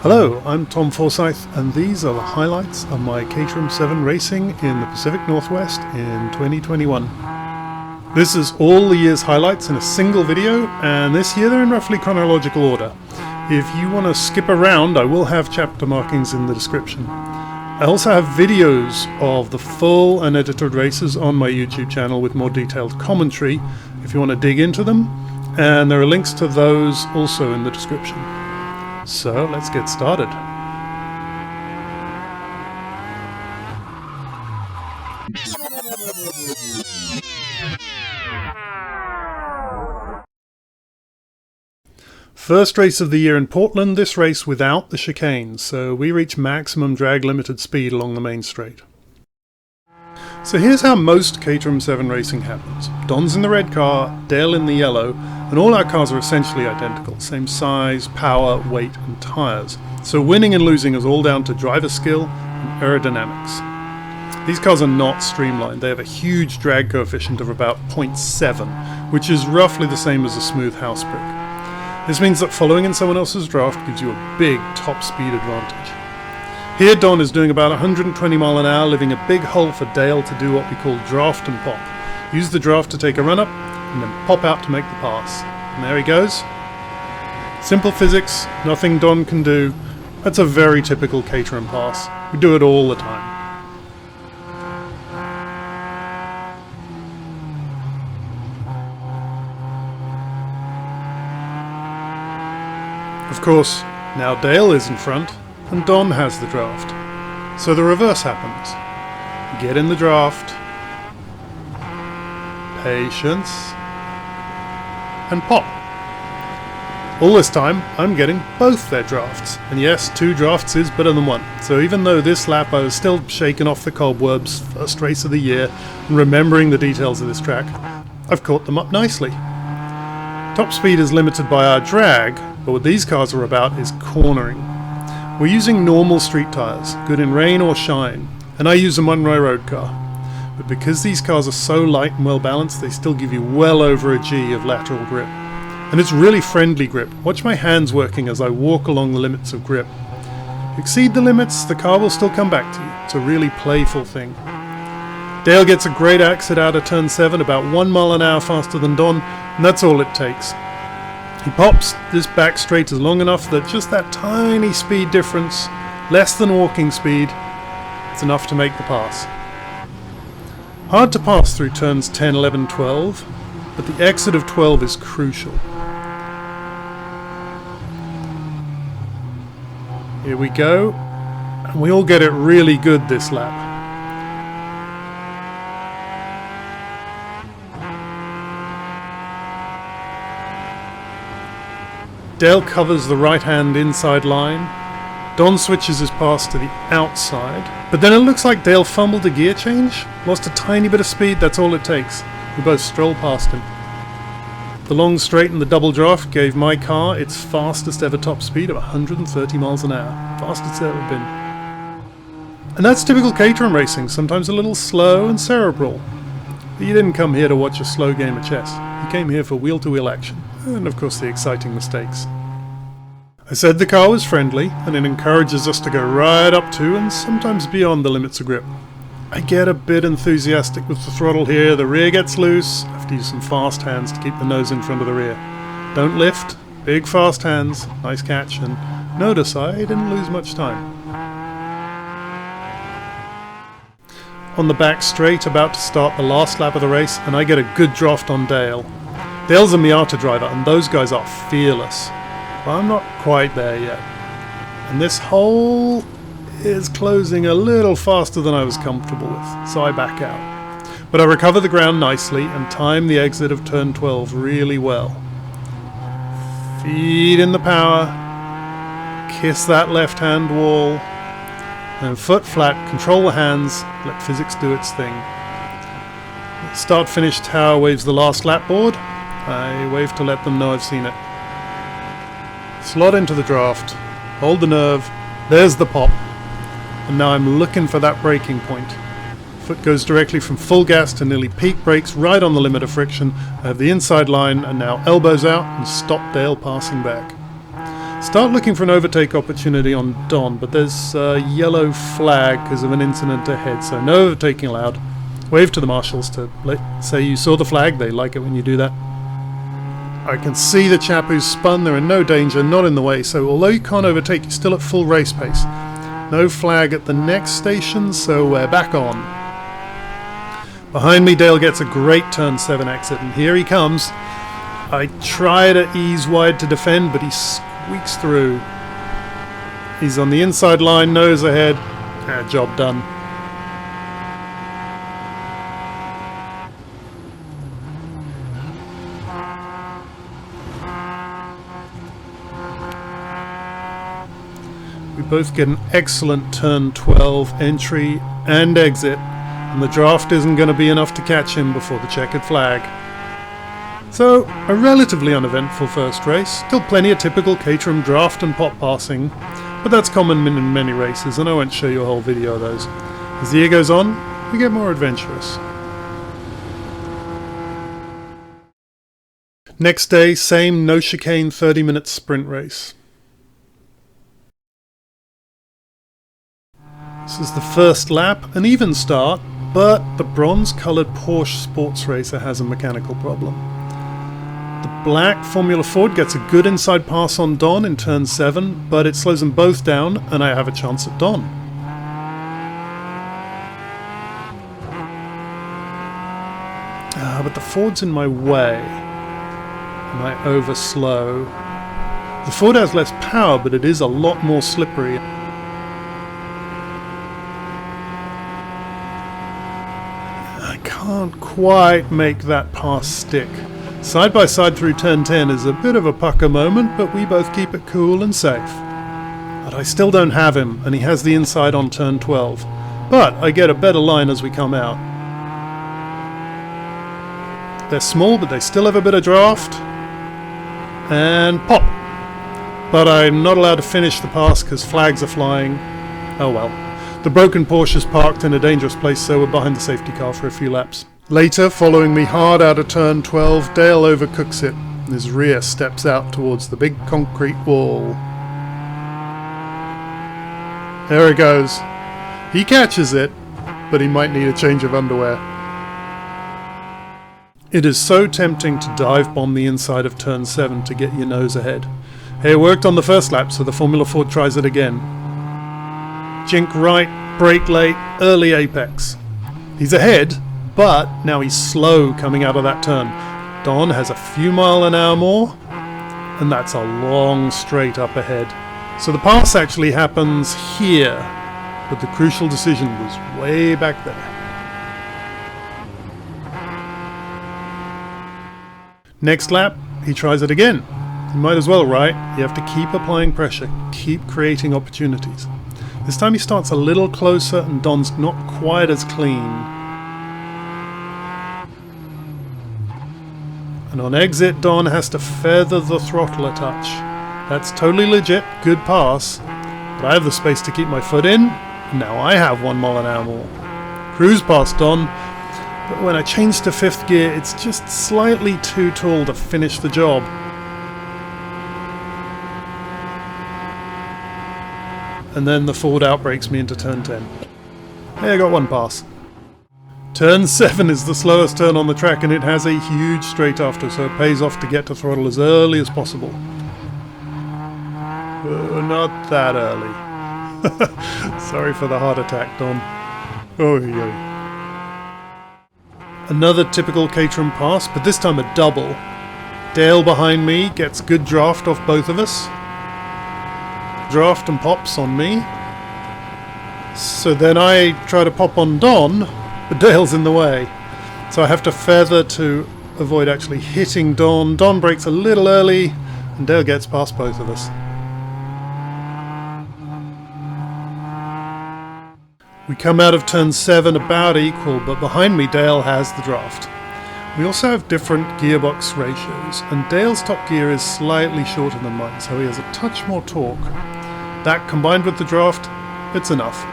Hello, I'm Tom Forsyth, and these are the highlights of my Caterham 7 racing in the Pacific Northwest in 2021. This is all the year's highlights in a single video, and this year they're in roughly chronological order. If you want to skip around, I will have chapter markings in the description. I also have videos of the full unedited races on my YouTube channel with more detailed commentary if you want to dig into them, and there are links to those also in the description. So let's get started. First race of the year in Portland, this race without the chicane, so we reach maximum drag limited speed along the main straight. So here's how most Caterham 7 racing happens. Don's in the red car, Dale in the yellow, and all our cars are essentially identical. Same size, power, weight and tyres. So winning and losing is all down to driver skill and aerodynamics. These cars are not streamlined. They have a huge drag coefficient of about 0.7, which is roughly the same as a smooth house brick. This means that following in someone else's draft gives you a big top speed advantage. Here Don is doing about 120 mile an hour, leaving a big hole for Dale to do what we call draft and pop. Use the draft to take a run up, and then pop out to make the pass. And there he goes. Simple physics, nothing Don can do. That's a very typical Caterham pass. We do it all the time. Of course, now Dale is in front, and Don has the draft. So the reverse happens. Get in the draft, patience, and pop. All this time, I'm getting both their drafts. And yes, 2 drafts is better than 1. So even though this lap I was still shaking off the cobwebs, first race of the year, and remembering the details of this track, I've caught them up nicely. Top speed is limited by our drag, but what these cars are about is cornering. We're using normal street tyres, good in rain or shine, and I use them on my road car. But because these cars are so light and well balanced, they still give you well over a G of lateral grip. And it's really friendly grip. Watch my hands working as I walk along the limits of grip. If you exceed the limits, the car will still come back to you. It's a really playful thing. Dale gets a great exit out of turn 7, about 1 mile an hour faster than Don, and that's all it takes. He pops, this back straight is long enough that just that tiny speed difference, less than walking speed, it's enough to make the pass. Hard to pass through turns 10, 11, 12, but the exit of 12 is crucial. Here we go, and we all get it really good this lap. Dale covers the right-hand inside line. Don switches his pass to the outside, but then it looks like Dale fumbled a gear change, lost a tiny bit of speed, that's all it takes. We both stroll past him. The long straight and the double draft gave my car its fastest ever top speed of 130 miles an hour. Fastest it's ever been. And that's typical Caterham racing, sometimes a little slow and cerebral. But you didn't come here to watch a slow game of chess. You came here for wheel-to-wheel action. And of course the exciting mistakes. I said the car was friendly, and it encourages us to go right up to and sometimes beyond the limits of grip. I get a bit enthusiastic with the throttle here, the rear gets loose, I have to use some fast hands to keep the nose in front of the rear. Don't lift, big fast hands, nice catch, and notice I didn't lose much time. On the back straight, about to start the last lap of the race, and I get a good draft on Dale. Dale's a Miata driver, and those guys are fearless. But I'm not quite there yet. And this hole is closing a little faster than I was comfortable with, so I back out. But I recover the ground nicely and time the exit of turn 12 really well. Feed in the power, kiss that left-hand wall, and foot flat, control the hands, let physics do its thing. Start-finish tower waves the last lap board. I wave to let them know I've seen it. Slot into the draft, hold the nerve, there's the pop, and now I'm looking for that braking point. Foot goes directly from full gas to nearly peak brakes right on the limit of friction. I have the inside line and now elbows out and stop Dale passing back. Start looking for an overtake opportunity on Don, but there's a yellow flag because of an incident ahead, so no overtaking allowed. Wave to the marshals to say you saw the flag. They like it when you do that. I can see the chap who's spun. They're in no danger, not in the way, so although you can't overtake, you're still at full race pace. No flag at the next station, so we're back on. Behind me, Dale gets a great turn 7 exit, and here he comes. I try to ease wide to defend, but he squeaks through. He's on the inside line, nose ahead. Job done. We both get an excellent turn 12 entry and exit, and the draft isn't going to be enough to catch him before the checkered flag. So, a relatively uneventful first race, still plenty of typical Caterham draft and pop passing, but that's common in many races, and I won't show you a whole video of those. As the year goes on, we get more adventurous. Next day, same no chicane 30-minute sprint race. This is the first lap, an even start, but the bronze-coloured Porsche sports racer has a mechanical problem. The black Formula Ford gets a good inside pass on Don in turn 7, but it slows them both down, and I have a chance at Don. But the Ford's in my way, and I overslow. The Ford has less power, but it is a lot more slippery. I can't quite make that pass stick. Side by side through turn 10 is a bit of a pucker moment, but we both keep it cool and safe. But I still don't have him, and he has the inside on turn 12. But I get a better line as we come out. They're small, but they still have a bit of draft. And pop! But I'm not allowed to finish the pass because flags are flying. Oh well. The broken Porsche is parked in a dangerous place, so we're behind the safety car for a few laps. Later, following me hard out of turn 12, Dale overcooks it. His rear steps out towards the big concrete wall. There it goes. He catches it, but he might need a change of underwear. It is so tempting to dive bomb the inside of turn 7 to get your nose ahead. Hey, it worked on the first lap, so the Formula Ford tries it again. Jink right, brake late, early apex. He's ahead, but now he's slow coming out of that turn. Don has a few mph more, and that's a long straight up ahead. So the pass actually happens here, but the crucial decision was way back there. Next lap, he tries it again. You might as well, right? You have to keep applying pressure, keep creating opportunities. This time he starts a little closer and Don's not quite as clean. And on exit, Don has to feather the throttle a touch. That's totally legit, good pass, but I have the space to keep my foot in, and now I have 1 mph more. Cruise past Don, but when I change to 5th gear, it's just slightly too tall to finish the job. And then the Ford outbrakes me into turn 10. Hey, I got 1 pass. Turn 7 is the slowest turn on the track, and it has a huge straight after, so it pays off to get to throttle as early as possible. Not that early. Sorry for the heart attack, Don. Oh, yeah. Another typical Caterham pass, but this time a double. Dale behind me gets good draft off both of us. Draft and pops on me. So then I try to pop on Don, but Dale's in the way. So I have to feather to avoid actually hitting Don. Don brakes a little early, and Dale gets past both of us. We come out of turn 7 about equal, but behind me Dale has the draft. We also have different gearbox ratios, and Dale's top gear is slightly shorter than mine, so he has a touch more torque. That combined with the draft, it's enough.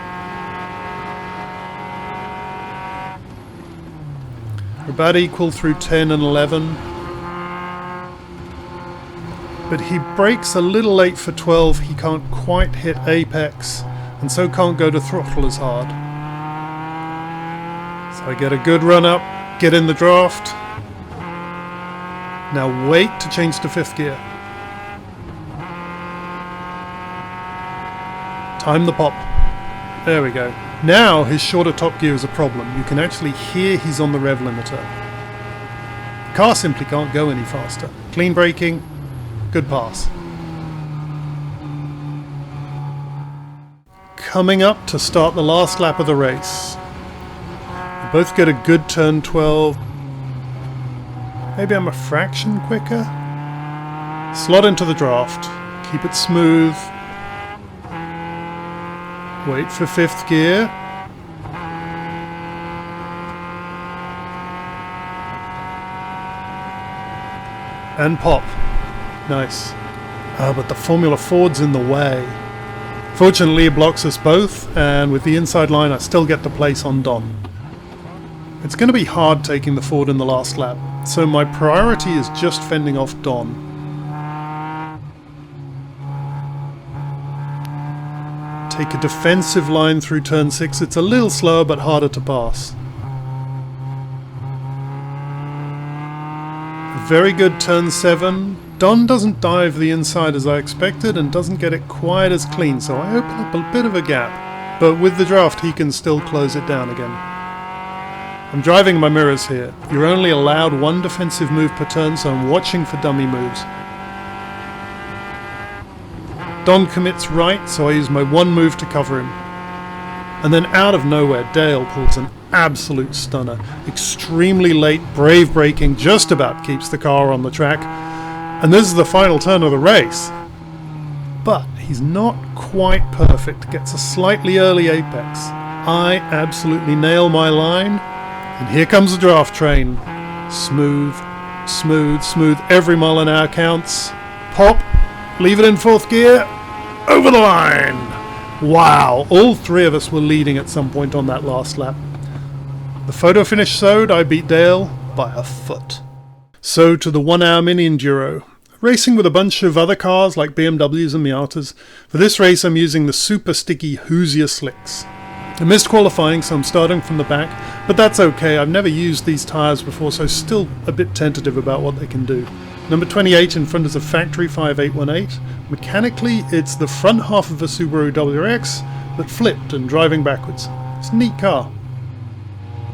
We're about equal through 10 and 11. but he brakes a little late for 12. He can't quite hit apex, and so can't go to throttle as hard. So I get a good run up, get in the draft. Now wait to change to 5th gear. Time the pop. There we go. Now his shorter top gear is a problem. You can actually hear he's on the rev limiter. The car simply can't go any faster. Clean braking, good pass. Coming up to start the last lap of the race. We both get a good turn 12. Maybe I'm a fraction quicker. Slot into the draft. Keep it smooth. Wait for 5th gear. And pop. Nice. But the Formula Ford's in the way. Fortunately it blocks us both, and with the inside line I still get the place on Don. It's going to be hard taking the Ford in the last lap, so my priority is just fending off Don. Take a defensive line through turn 6. It's a little slower but harder to pass. A very good turn 7. Don doesn't dive the inside as I expected and doesn't get it quite as clean, so I open up a bit of a gap. But with the draft he can still close it down again. I'm driving my mirrors here. You're only allowed one defensive move per turn, so I'm watching for dummy moves. Don commits right, so I use my one move to cover him. And then out of nowhere, Dale pulls an absolute stunner. Extremely late, brave braking, just about keeps the car on the track. And this is the final turn of the race. But he's not quite perfect, gets a slightly early apex. I absolutely nail my line, and here comes the draft train. Smooth, smooth, smooth, every mile an hour counts. Pop, leave it in 4th gear. Over the line! Wow, all 3 of us were leading at some point on that last lap. The photo finish showed I beat Dale by a foot. So to the 1 hour mini Enduro. Racing with a bunch of other cars like BMWs and Miatas. For this race I'm using the super sticky Hoosier slicks. I missed qualifying, so I'm starting from the back, but that's okay. I've never used these tyres before, so still a bit tentative about what they can do. Number 28 in front is a factory 5818. Mechanically, it's the front half of a Subaru WRX, but flipped and driving backwards. It's a neat car.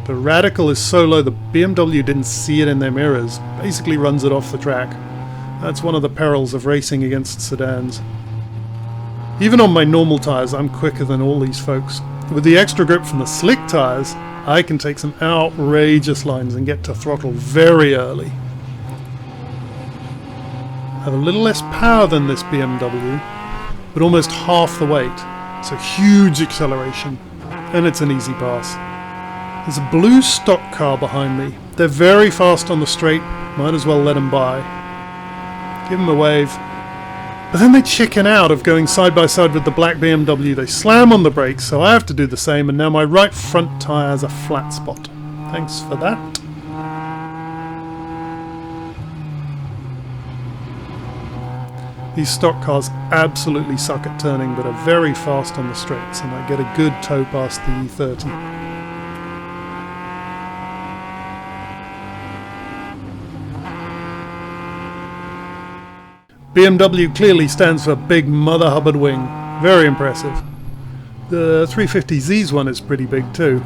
The radical is so low the BMW didn't see it in their mirrors, basically runs it off the track. That's one of the perils of racing against sedans. Even on my normal tyres, I'm quicker than all these folks. With the extra grip from the slick tyres, I can take some outrageous lines and get to throttle very early. Have a little less power than this BMW, but almost half the weight, so huge acceleration, and it's an easy pass. There's a blue stock car behind me. They're very fast on the straight, might as well let them by. Give them a wave. But then they chicken out of going side by side with the black BMW. They slam on the brakes, so I have to do the same, and now my right front tyre has a flat spot. Thanks for that. These stock cars absolutely suck at turning, but are very fast on the straights, and I get a good tow past the E30. BMW clearly stands for Big Mother Hubbard Wing. Very impressive. The 350Z's one is pretty big too.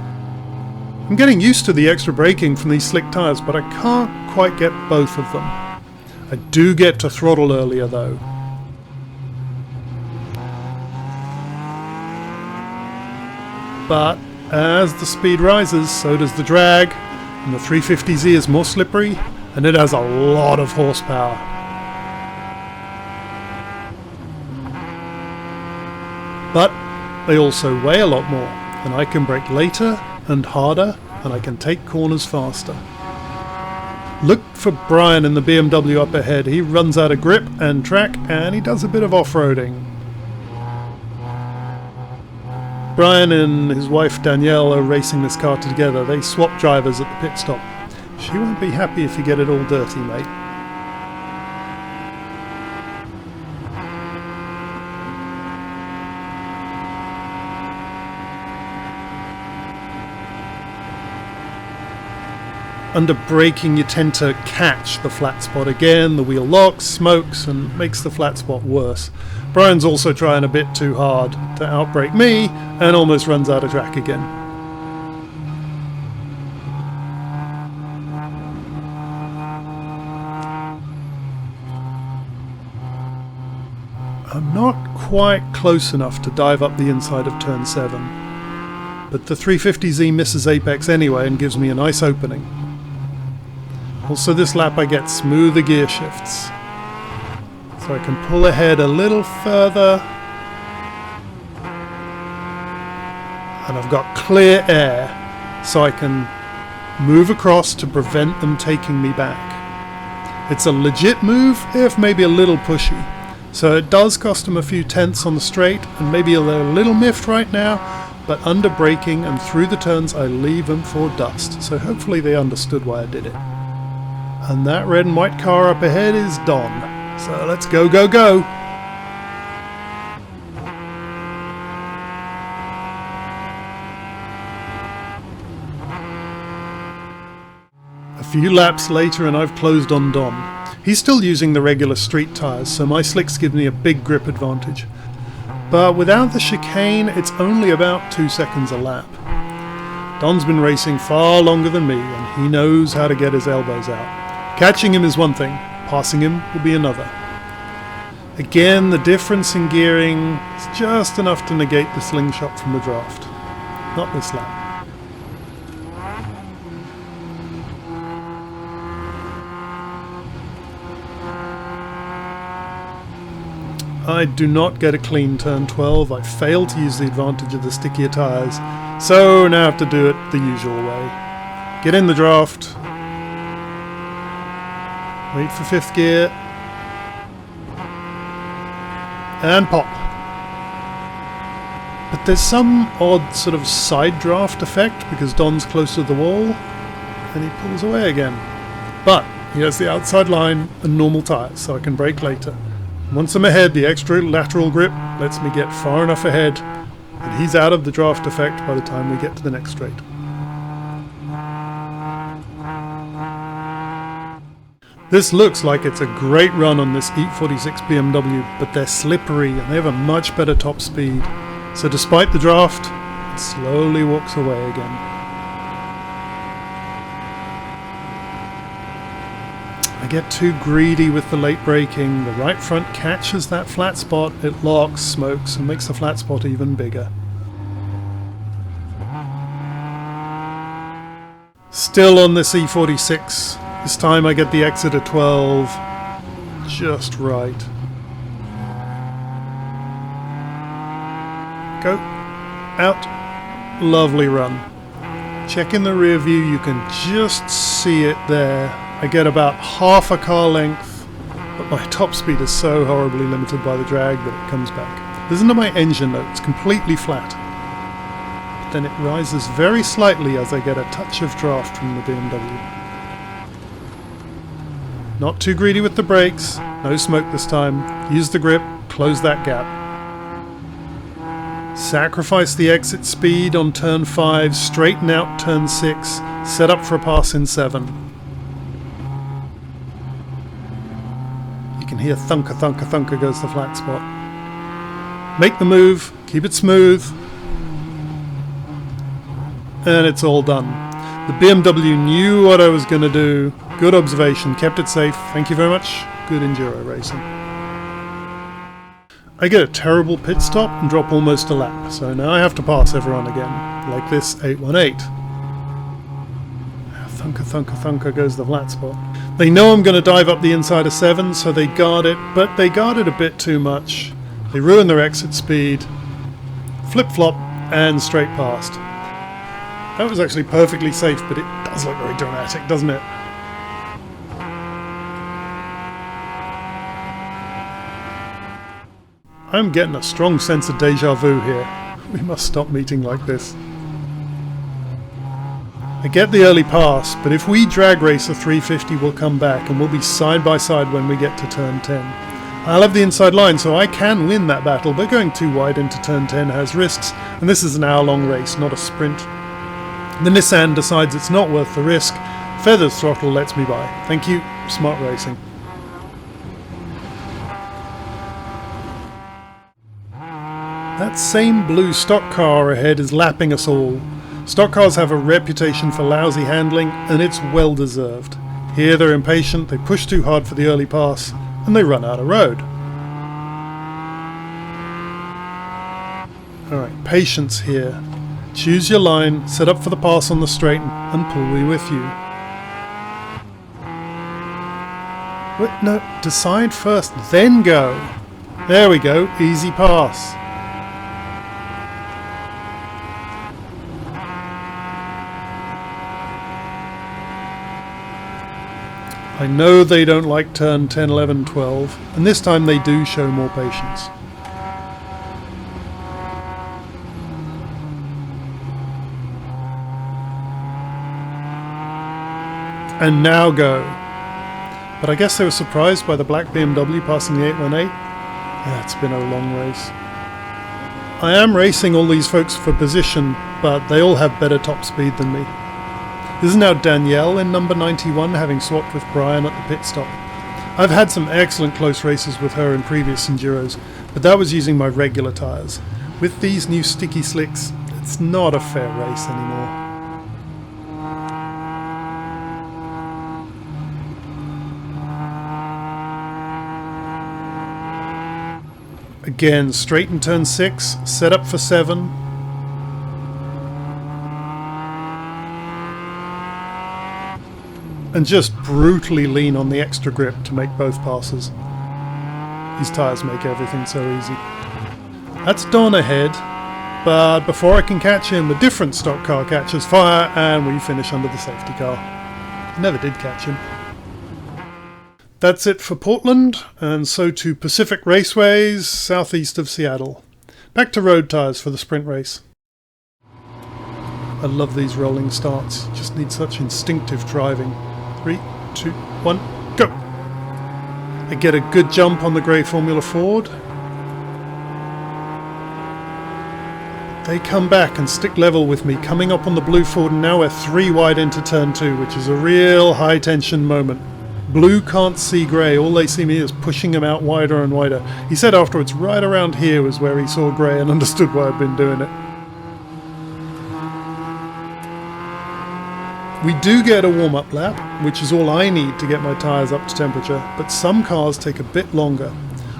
I'm getting used to the extra braking from these slick tyres, but I can't quite get both of them. I do get to throttle earlier though. But as the speed rises, so does the drag, and the 350Z is more slippery, and it has a lot of horsepower. But they also weigh a lot more, and I can brake later and harder, and I can take corners faster. Look for Brian in the BMW up ahead. He runs out of grip and track, and he does a bit of off-roading. Brian and his wife Danielle are racing this car together. They swap drivers at the pit stop. She won't be happy if you get it all dirty, mate. Under braking you tend to catch the flat spot again, the wheel locks, smokes and makes the flat spot worse. Brian's also trying a bit too hard to outbrake me and almost runs out of track again. I'm not quite close enough to dive up the inside of turn 7, but the 350Z misses apex anyway and gives me a nice opening. Also this lap I get smoother gear shifts, so I can pull ahead a little further, and I've got clear air so I can move across to prevent them taking me back. It's a legit move, if maybe a little pushy. So it does cost them a few tenths on the straight, and maybe they're a little miffed right now, but under braking and through the turns I leave them for dust, so hopefully they understood why I did it. And that red and white car up ahead is Don, so let's go, go, go! A few laps later and I've closed on Don. He's still using the regular street tyres, so my slicks give me a big grip advantage. But without the chicane, it's only about 2 seconds a lap. Don's been racing far longer than me, and he knows how to get his elbows out. Catching him is one thing, passing him will be another. Again, the difference in gearing is just enough to negate the slingshot from the draft. Not this lap. I do not get a clean turn 12, I fail to use the advantage of the stickier tyres, so now I have to do it the usual way. Get in the draft, wait for 5th gear, and pop. But there's some odd sort of side draft effect because Don's close to the wall, and he pulls away again. But he has the outside line and normal tyres, so I can brake later. Once I'm ahead, the extra lateral grip lets me get far enough ahead that he's out of the draft effect by the time we get to the next straight. This looks like it's a great run on this E46 BMW, but they're slippery and they have a much better top speed. So despite the draft, it slowly walks away again. I get too greedy with the late braking. The right front catches that flat spot, it locks, smokes, and makes the flat spot even bigger. Still on this E46. This time I get the exit at 12. Just right. Go. Out. Lovely run. Check in the rear view, you can just see it there. I get about half a car length, but my top speed is so horribly limited by the drag that it comes back. Listen to my engine note, it's completely flat. But then it rises very slightly as I get a touch of draft from the BMW. Not too greedy with the brakes, no smoke this time. Use the grip, close that gap. Sacrifice the exit speed on turn 5, straighten out turn 6, set up for a pass in 7. You can hear thunker, thunker, thunker goes the flat spot. Make the move, keep it smooth, and it's all done. The BMW knew what I was going to do. Good observation, kept it safe. Thank you very much. Good enduro racing. I get a terrible pit stop and drop almost a lap, so now I have to pass everyone again, like this 818. Thunker, thunker, thunker goes the flat spot. They know I'm going to dive up the inside of 7, so they guard it, but they guard it a bit too much. They ruin their exit speed, flip-flop, and straight past. That was actually perfectly safe, but it does look very dramatic, doesn't it? I'm getting a strong sense of deja vu here. We must stop meeting like this. I get the early pass, but if we drag race a 350 we'll come back and we'll be side by side when we get to turn 10. I'll have the inside line so I can win that battle, but going too wide into turn 10 has risks, and this is an hour-long race, not a sprint. The Nissan decides it's not worth the risk. Feathers throttle lets me by. Thank you, smart racing. That same blue stock car ahead is lapping us all. Stock cars have a reputation for lousy handling, and it's well deserved. Here they're impatient, they push too hard for the early pass, and they run out of road. Alright, patience here. Choose your line, set up for the pass on the straight, and pull me with you. Wait, no, decide first, then go. There we go, easy pass. I know they don't like turn 10, 11, 12, and this time they do show more patience. And now go. But I guess they were surprised by the black BMW passing the 818. Yeah, it's been a long race. I am racing all these folks for position, but they all have better top speed than me. This is now Danielle in number 91, having swapped with Brian at the pit stop. I've had some excellent close races with her in previous Enduros, but that was using my regular tyres. With these new sticky slicks, it's not a fair race anymore. Again, straight in turn 6, set up for 7. And just brutally lean on the extra grip to make both passes. These tyres make everything so easy. That's Don ahead, but before I can catch him, a different stock car catches fire and we finish under the safety car. I never did catch him. That's it for Portland, and so to Pacific Raceways, southeast of Seattle. Back to road tyres for the sprint race. I love these rolling starts, you just need such instinctive driving. 3, 2, 1, go! I get a good jump on the grey Formula Ford. They come back and stick level with me, coming up on the blue Ford, and now we're 3 wide into turn 2, which is a real high tension moment. Blue can't see grey, all they see me is pushing him out wider and wider. He said afterwards right around here was where he saw grey and understood why I'd been doing it. We do get a warm-up lap, which is all I need to get my tyres up to temperature, but some cars take a bit longer.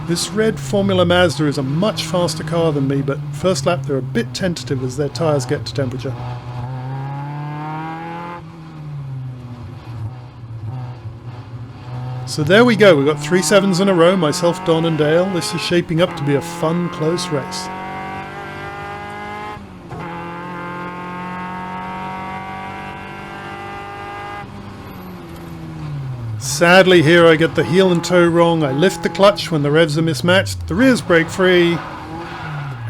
This red Formula Mazda is a much faster car than me, but first lap they're a bit tentative as their tyres get to temperature. So there we go, we've got 3 7s in a row, myself, Don and Dale. This is shaping up to be a fun, close race. Sadly here I get the heel and toe wrong, I lift the clutch when the revs are mismatched, the rears break free,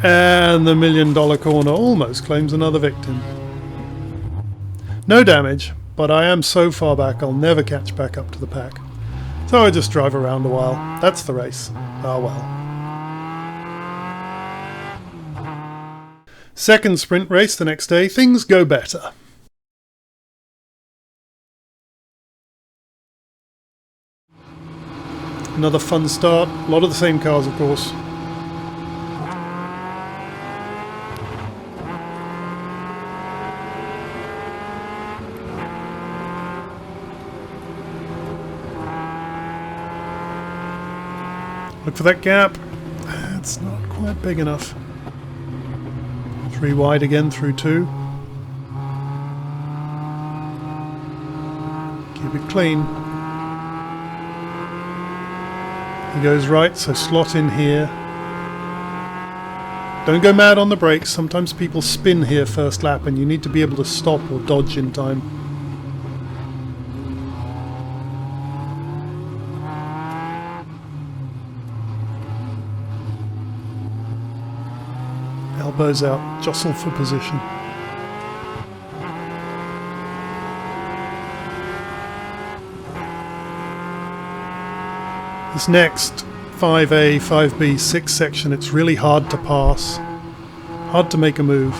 and the $1 million corner almost claims another victim. No damage, but I am so far back I'll never catch back up to the pack. So I just drive around a while. That's the race. Ah well. Second sprint race the next day, things go better. Another fun start, a lot of the same cars of course. Look for that gap, it's not quite big enough. 3 wide again through 2. Keep it clean. He goes right, so slot in here. Don't go mad on the brakes, sometimes people spin here first lap and you need to be able to stop or dodge in time. Elbows out, jostle for position. This next 5A, 5B, 6 section, it's really hard to pass, hard to make a move.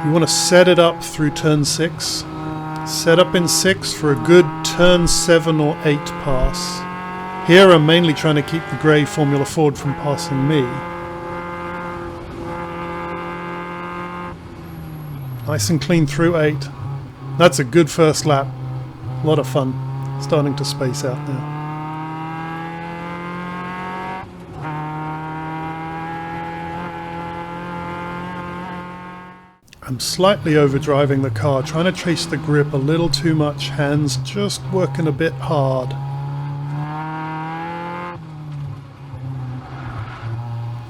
You want to set it up through turn 6, Set up in 6 for a good turn 7 or 8 pass. Here I'm mainly trying to keep the grey Formula Ford from passing me. Nice and clean through 8. That's a good first lap. A lot of fun. Starting to space out now. I'm slightly overdriving the car, trying to chase the grip a little too much, hands just working a bit hard.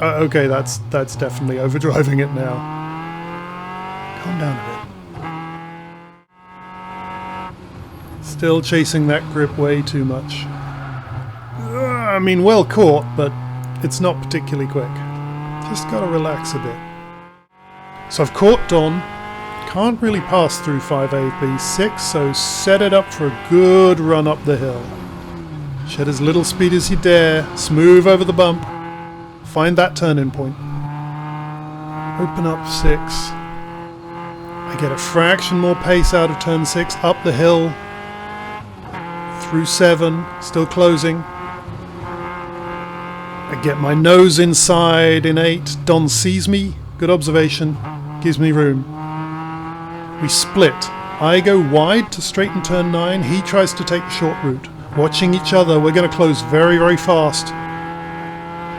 Okay, that's definitely overdriving it now. Calm down a bit. Still chasing that grip way too much. I mean, well caught, but it's not particularly quick. Just gotta relax a bit. So I've caught Don, can't really pass through 5AB6, so set it up for a good run up the hill. Shed as little speed as you dare, smooth over the bump, find that turning point. Open up 6. I get a fraction more pace out of turn 6, up the hill, through 7, still closing. I get my nose inside in 8, Don sees me, good observation. Gives me room. We split. I go wide to straighten turn 9. He tries to take the short route. Watching each other, we're going to close very, very fast.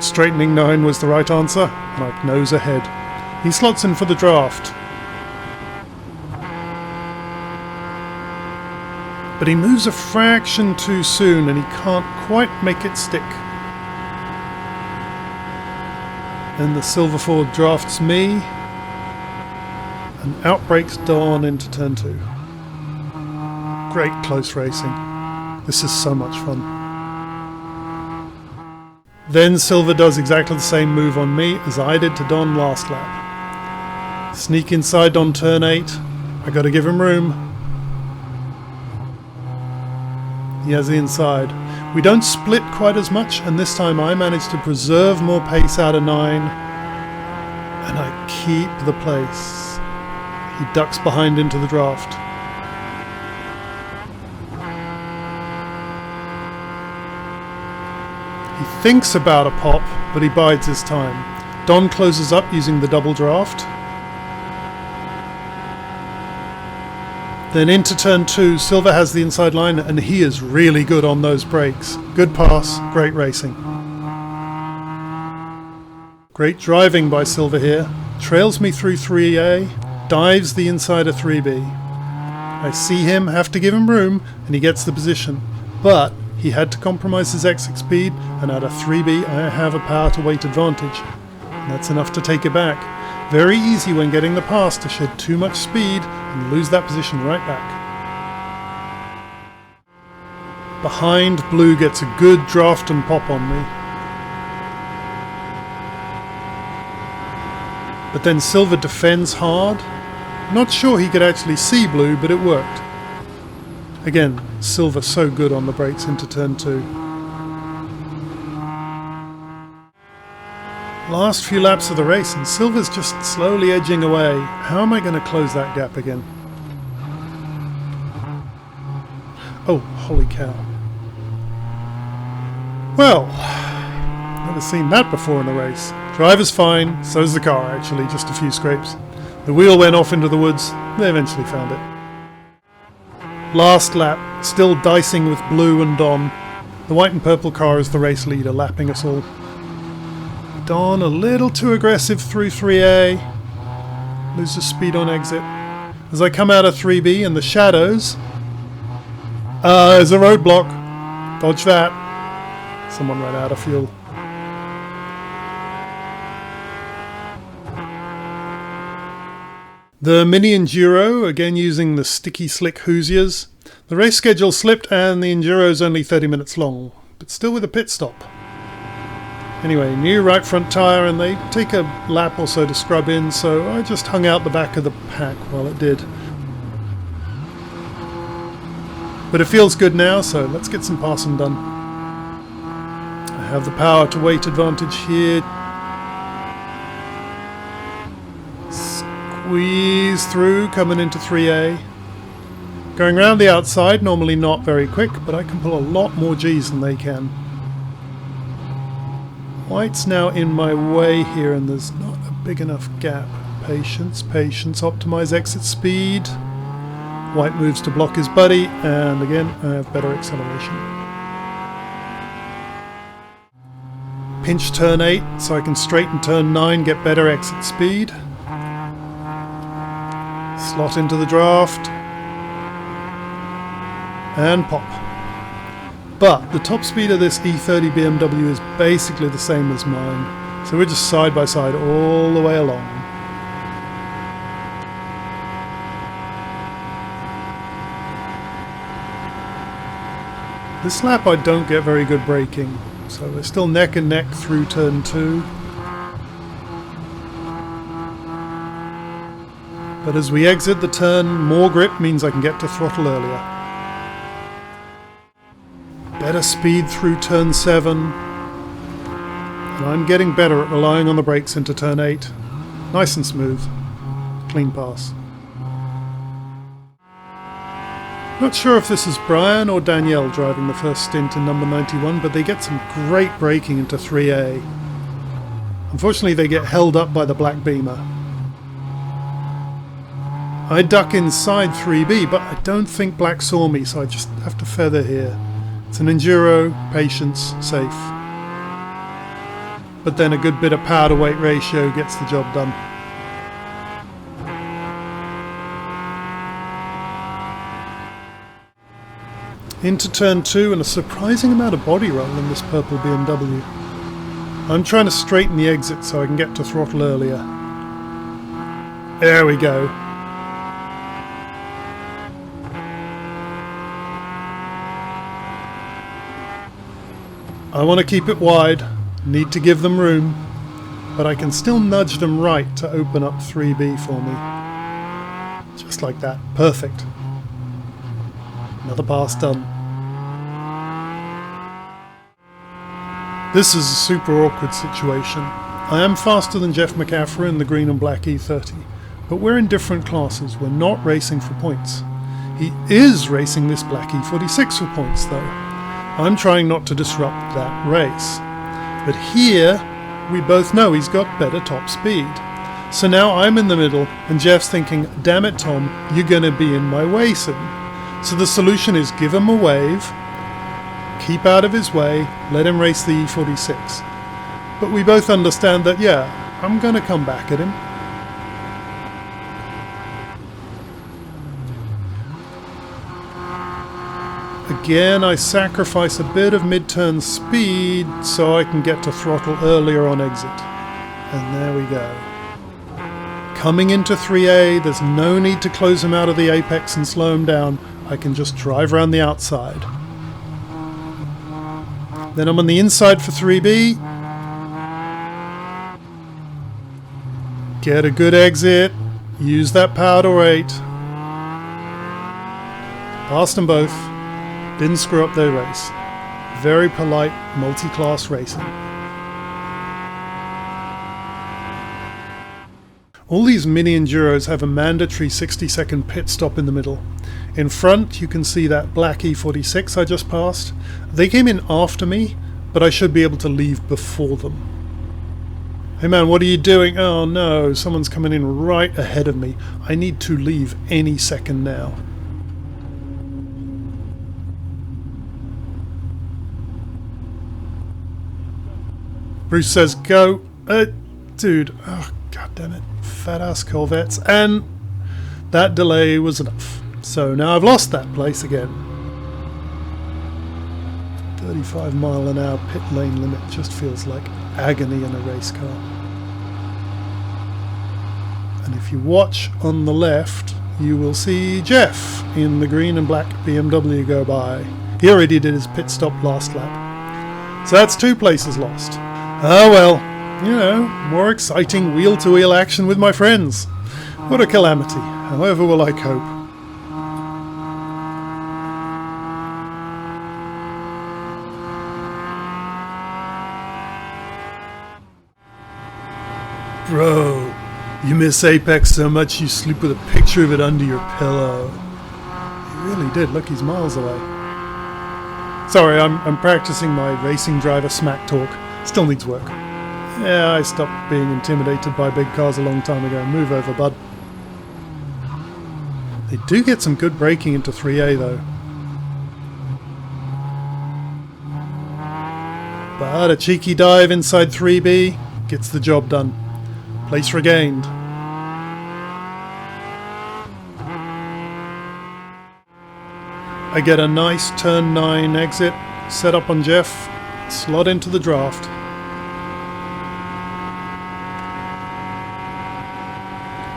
Straightening 9 was the right answer, and I nose ahead. He slots in for the draft. But he moves a fraction too soon, and he can't quite make it stick. Then the Silver Ford drafts me, and outbreaks Dawn into turn 2. Great close racing. This is so much fun. Then Silver does exactly the same move on me as I did to Don last lap. Sneak inside on turn 8. I gotta give him room. He has the inside. We don't split quite as much, and this time I managed to preserve more pace out of 9, and I keep the place. He ducks behind into the draft. He thinks about a pop, but he bides his time. Don closes up using the double draft. Then into turn 2, Silver has the inside line, and he is really good on those brakes. Good pass, great racing. Great driving by Silver here. Trails me through 3A. Dives the inside of 3B. I see him, have to give him room, and he gets the position. But he had to compromise his exit speed, and out of 3B I have a power to weight advantage. And that's enough to take it back. Very easy when getting the pass to shed too much speed and lose that position right back. Behind, Blue gets a good draft and pop on me. But then Silver defends hard. Not sure he could actually see Blue, but it worked. Again, Silver so good on the brakes into turn 2. Last few laps of the race and Silver's just slowly edging away. How am I going to close that gap again? Oh, holy cow. Well, never seen that before in a race. Driver's fine, so's the car actually, just a few scrapes. The wheel went off into the woods, they eventually found it. Last lap, still dicing with Blue and Don. The white and purple car is the race leader, lapping us all. Don a little too aggressive through 3A. Loses speed on exit. As I come out of 3B in the shadows, there's a roadblock. Dodge that. Someone ran out of fuel. The Mini Enduro, again using the sticky slick Hoosiers. The race schedule slipped and the Enduro's only 30 minutes long, but still with a pit stop. Anyway, new right front tyre and they take a lap or so to scrub in, so I just hung out the back of the pack while it did. But it feels good now, so let's get some passing done. I have the power to weight advantage here. Squeeze through, coming into 3A. Going round the outside, normally not very quick, but I can pull a lot more G's than they can. White's now in my way here and there's not a big enough gap. Patience, patience, optimize exit speed. White moves to block his buddy, and again I have better acceleration. Pinch turn 8 so I can straighten turn 9, get better exit speed. Slot into the draft. And pop. But the top speed of this E30 BMW is basically the same as mine, so we're just side by side all the way along. This lap I don't get very good braking, so we're still neck and neck through turn 2. But as we exit the turn, more grip means I can get to throttle earlier. Better speed through turn 7. And I'm getting better at relying on the brakes into turn 8. Nice and smooth. Clean pass. Not sure if this is Brian or Danielle driving the first stint in number 91, but they get some great braking into 3A. Unfortunately they get held up by the black Beamer. I duck inside 3B, but I don't think black saw me, so I just have to feather here. It's an Enduro, patience, safe. But then a good bit of power to weight ratio gets the job done. Into turn 2 and a surprising amount of body roll in this purple BMW. I'm trying to straighten the exit so I can get to throttle earlier. There we go. I want to keep it wide, need to give them room, but I can still nudge them right to open up 3B for me. Just like that. Perfect. Another pass done. This is a super awkward situation. I am faster than Jeff McCaffrey in the green and black E30, but we're in different classes. We're not racing for points. He is racing this black E46 for points though. I'm trying not to disrupt that race. But here, we both know he's got better top speed. So now I'm in the middle and Jeff's thinking, damn it Tom, you're gonna be in my way soon. So the solution is give him a wave, keep out of his way, let him race the E46. But we both understand that, yeah, I'm going to come back at him. Again, I sacrifice a bit of mid-turn speed so I can get to throttle earlier on exit. And there we go. Coming into 3A, there's no need to close him out of the apex and slow him down. I can just drive around the outside. Then I'm on the inside for 3B. Get a good exit. Use that power to weight. Passed them both. Didn't screw up their race. Very polite, multi-class racing. All these mini Enduros have a mandatory 60-second pit stop in the middle. In front you can see that black E46 I just passed. They came in after me, but I should be able to leave before them. Hey man, what are you doing? Oh no, someone's coming in right ahead of me. I need to leave any second now. Bruce says go. Dude, oh god damn it. Fat ass Corvettes. And that delay was enough. So now I've lost that place again. 35 mile an hour pit lane limit just feels like agony in a race car. And if you watch on the left, you will see Jeff in the green and black BMW go by. He already did his pit stop last lap. So that's 2 places lost. Oh well, you know, more exciting wheel-to-wheel action with my friends. What a calamity. However will I cope? Bro, you miss Apex so much you sleep with a picture of it under your pillow. You really did. Look, he's miles away. Sorry, I'm practicing my racing driver smack talk. Still needs work. Yeah, I stopped being intimidated by big cars a long time ago. Move over, bud. They do get some good braking into 3A though. But a cheeky dive inside 3B gets the job done. Place regained. I get a nice turn 9 exit, set up on Jeff, slot into the draft.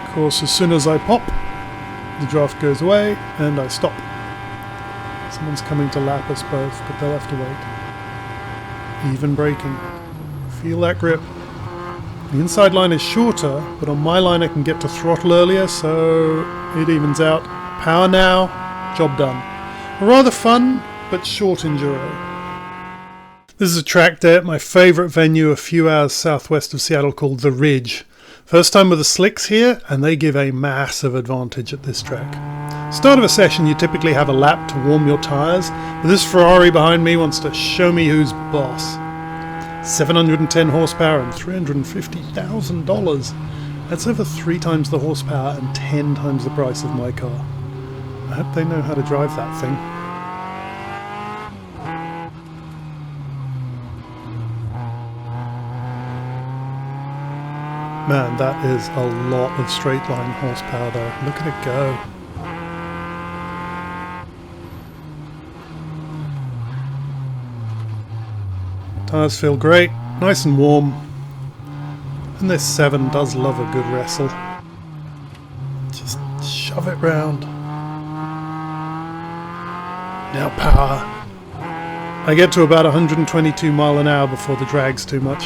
Of course, as soon as I pop, the draft goes away and I stop. Someone's coming to lap us both, but they'll have to wait. Even braking. Feel that grip. The inside line is shorter, but on my line I can get to throttle earlier, so it evens out. Power now, job done. A rather fun, but short enduro. This is a track day at my favourite venue a few hours southwest of Seattle called The Ridge. First time with the slicks here, and they give a massive advantage at this track. Start of a session you typically have a lap to warm your tyres, but this Ferrari behind me wants to show me who's boss. 710 horsepower and $350,000. That's over 3 times the horsepower and 10 times the price of my car. I hope they know how to drive that thing. Man, that is a lot of straight line horsepower though. Look at it go. Tyres feel great, nice and warm. And this 7 does love a good wrestle. Just shove it round. Now power. I get to about 122 mile an hour before the drag's too much.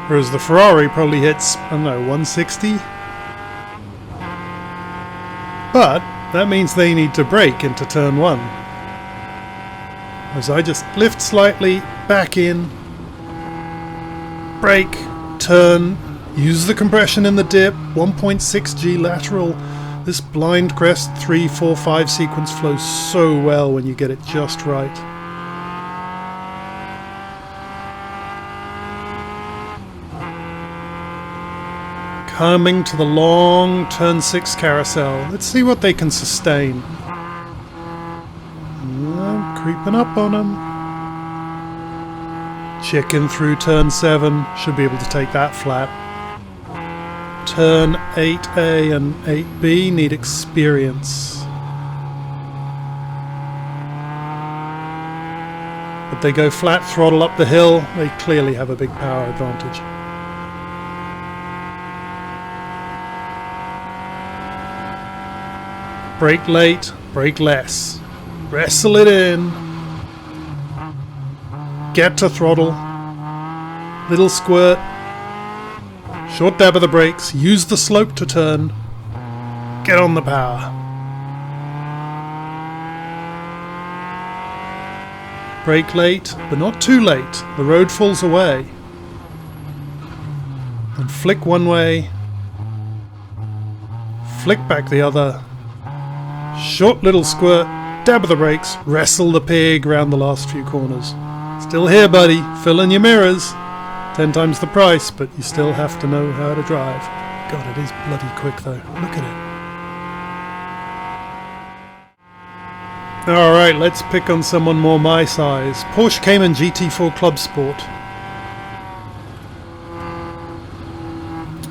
Whereas the Ferrari probably hits, I don't know, 160? But that means they need to brake into turn 1. As I just lift slightly, back in, brake, turn, use the compression in the dip, 1.6G lateral. This blind crest 3, 4, 5 sequence flows so well when you get it just right. Coming to the long turn 6 carousel. Let's see what they can sustain. Creeping up on them. Chicken through turn 7. Should be able to take that flat. Turn 8A and 8B need experience. But they go flat throttle up the hill. They clearly have a big power advantage. Brake late, brake less. Wrestle it in. Get to throttle. Little squirt. Short dab of the brakes. Use the slope to turn. Get on the power. Brake late, but not too late. The road falls away. And flick one way. Flick back the other. Short little squirt, dab of the brakes, wrestle the pig round the last few corners. Still here, buddy, fill in your mirrors. 10 times the price, but you still have to know how to drive. God, it is bloody quick though. Look at it. Alright, let's pick on someone more my size. Porsche Cayman GT4 Club Sport.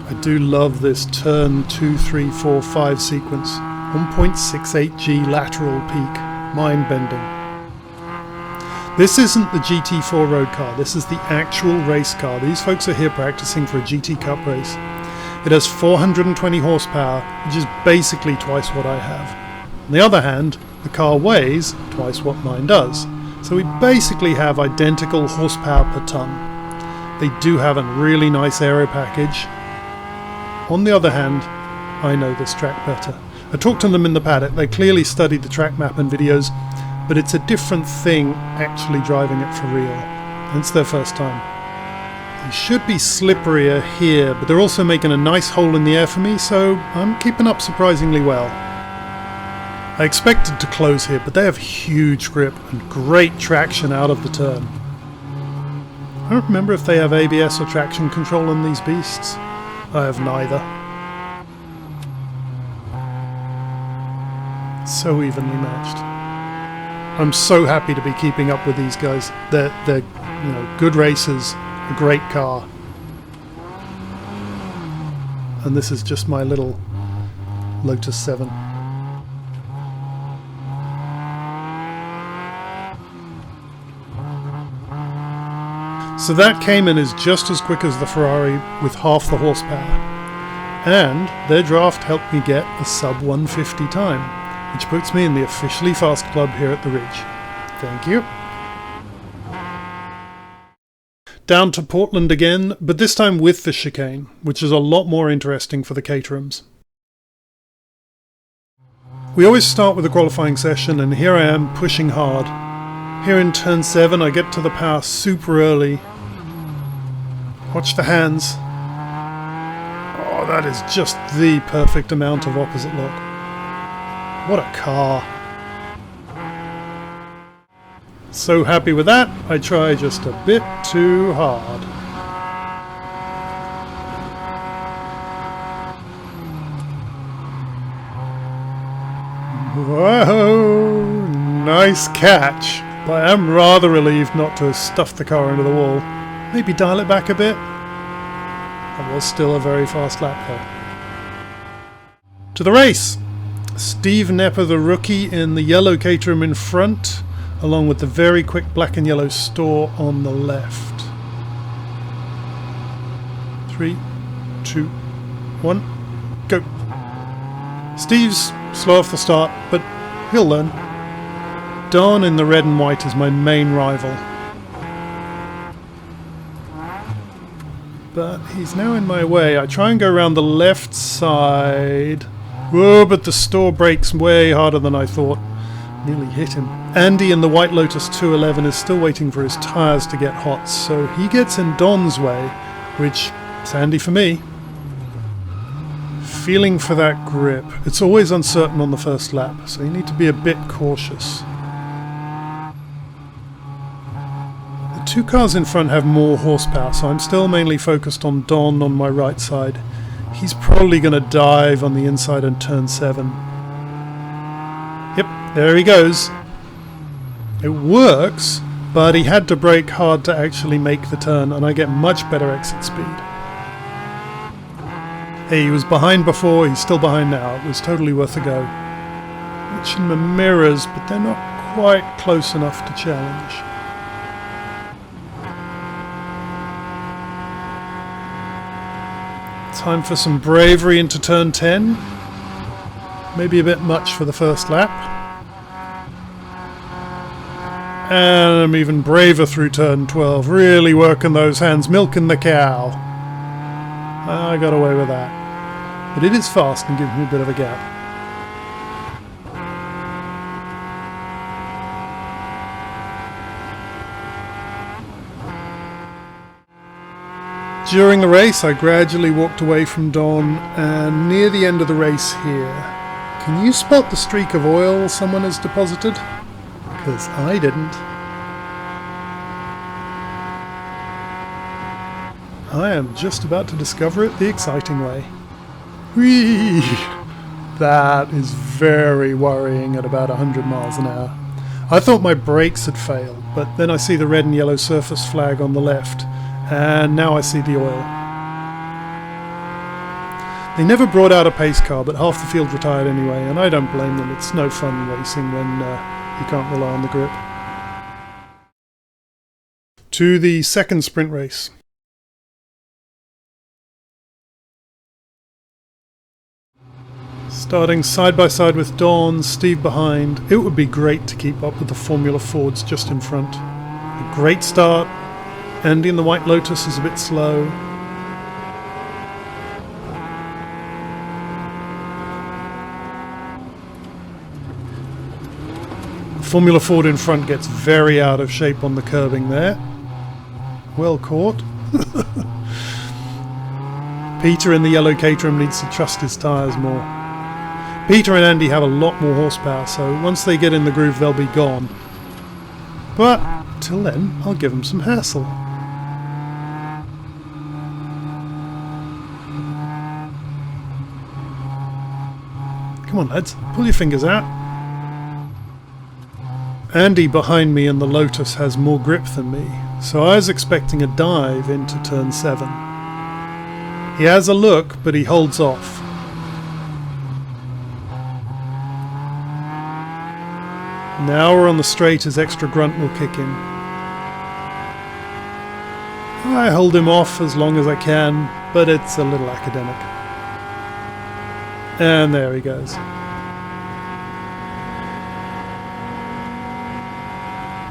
I do love this turn 2, 3, 4, 5 sequence. 1.68G lateral peak. Mind-bending. This isn't the GT4 road car, this is the actual race car. These folks are here practicing for a GT Cup race. It has 420 horsepower, which is basically twice what I have. On the other hand, the car weighs twice what mine does. So we basically have identical horsepower per ton. They do have a really nice aero package. On the other hand, I know this track better. I talked to them in the paddock. They clearly studied the track map and videos, but it's a different thing actually driving it for real. It's their first time. They should be slipperier here, but they're also making a nice hole in the air for me, so I'm keeping up surprisingly well. I expected to close here, but they have huge grip and great traction out of the turn. I don't remember if they have ABS or traction control on these beasts. I have neither. So evenly matched. I'm so happy to be keeping up with these guys. They're you know, good racers, a great car. And this is just my little Lotus 7. So that Cayman is just as quick as the Ferrari with half the horsepower. And their draft helped me get a sub 150 time, which puts me in the officially fast club here at the Ridge. Thank you. Down to Portland again, but this time with the chicane, which is a lot more interesting for the Caterhams. We always start with a qualifying session, and here I am pushing hard. Here in turn 7 I get to the power super early. Watch the hands. Oh, that is just the perfect amount of opposite lock. What a car. So happy with that, I try just a bit too hard. Whoa, nice catch. But I am rather relieved not to have stuffed the car into the wall. Maybe dial it back a bit. That was still a very fast lap though. To the race! Steve Nepper, the rookie, in the yellow Caterham in front, along with the very quick black and yellow store on the left. 3, 2, 1, go! Steve's slow off the start, but he'll learn. Don in the red and white is my main rival. But he's now in my way. I try and go around the left side. Whoa, but the store brakes way harder than I thought. Nearly hit him. Andy in the White Lotus 211 is still waiting for his tyres to get hot, so he gets in Don's way, which is handy for me. Feeling for that grip. It's always uncertain on the first lap, so you need to be a bit cautious. The two cars in front have more horsepower, so I'm still mainly focused on Don on my right side. He's probably going to dive on the inside and turn 7. Yep, there he goes. It works, but he had to brake hard to actually make the turn, and I get much better exit speed. Hey, he was behind before, he's still behind now. It was totally worth a go. Watching the mirrors, but they're not quite close enough to challenge. Time for some bravery into turn 10. Maybe a bit much for the first lap. And I'm even braver through turn 12. Really working those hands, milking the cow. I got away with that. But it is fast and gives me a bit of a gap. During the race, I gradually walked away from Don, and near the end of the race here, can you spot the streak of oil someone has deposited? Because I didn't. I am just about to discover it the exciting way. Whee! That is very worrying at about 100 miles an hour. I thought my brakes had failed, but then I see the red and yellow surface flag on the left. And now I see the oil. They never brought out a pace car, but half the field retired anyway, and I don't blame them. It's no fun racing when you can't rely on the grip. To the second sprint race. Starting side by side with Dawn, Steve behind, it would be great to keep up with the Formula Fords just in front. A great start. Andy in the White Lotus is a bit slow. The Formula Ford in front gets very out of shape on the curbing there. Well caught. Peter in the yellow Caterham needs to trust his tyres more. Peter and Andy have a lot more horsepower, so once they get in the groove they'll be gone. But till then, I'll give them some hassle. Come on lads, pull your fingers out. Andy behind me in the Lotus has more grip than me, so I was expecting a dive into turn 7. He has a look, but he holds off. Now we're on the straight, his extra grunt will kick in. I hold him off as long as I can, but it's a little academic. And there he goes.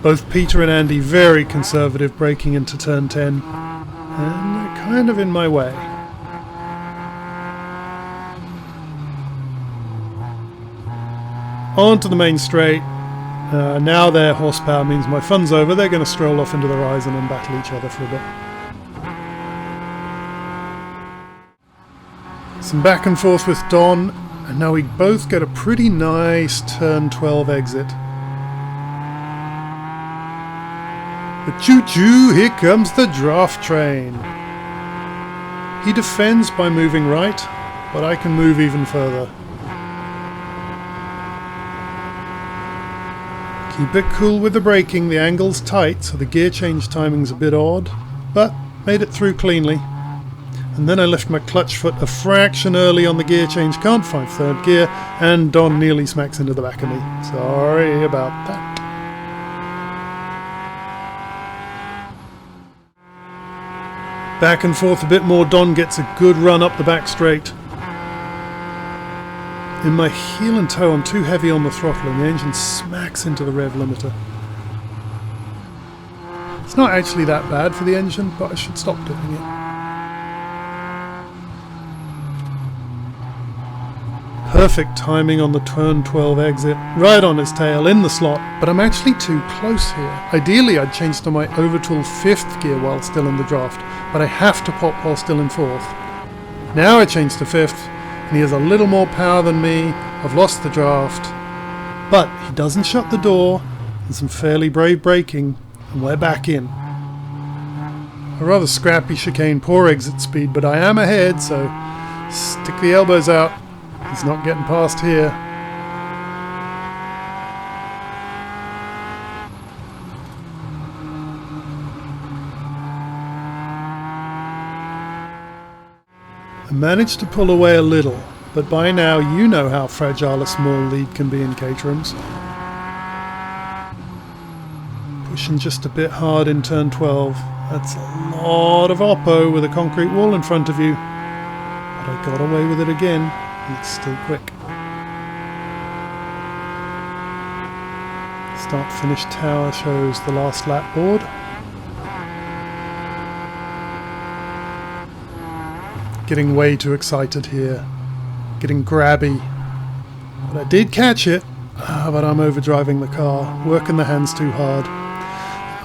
Both Peter and Andy very conservative braking into turn 10, and they're kind of in my way. On to the main straight. Now their horsepower means my fun's over. They're going to stroll off into the horizon and battle each other for a bit. Some back and forth with Don, and now we both get a pretty nice turn 12 exit. But choo-choo, here comes the draft train. He defends by moving right, but I can move even further. Keep it cool with the braking, the angle's tight, so the gear change timing's a bit odd, but made it through cleanly. And then I left my clutch foot a fraction early on the gear change, can't find third gear, and Don nearly smacks into the back of me. Sorry about that. Back and forth a bit more, Don gets a good run up the back straight. In my heel and toe I'm too heavy on the throttle and the engine smacks into the rev limiter. It's not actually that bad for the engine, but I should stop doing it. Perfect timing on the turn 12 exit, right on his tail, in the slot, but I'm actually too close here. Ideally I'd change to my overtool 5th gear while still in the draft, but I have to pop while still in 4th. Now I change to 5th, and he has a little more power than me. I've lost the draft, but he doesn't shut the door, and some fairly brave braking, and we're back in. A rather scrappy chicane, poor exit speed, but I am ahead, so stick the elbows out. He's not getting past here. I managed to pull away a little, but by now you know how fragile a small lead can be in Caterhams. Pushing just a bit hard in turn 12. That's a lot of oppo with a concrete wall in front of you. But I got away with it again, and it's still quick. Start-finish tower shows the last lap board. Getting way too excited here. Getting grabby. But I did catch it. But I'm overdriving the car. Working the hands too hard.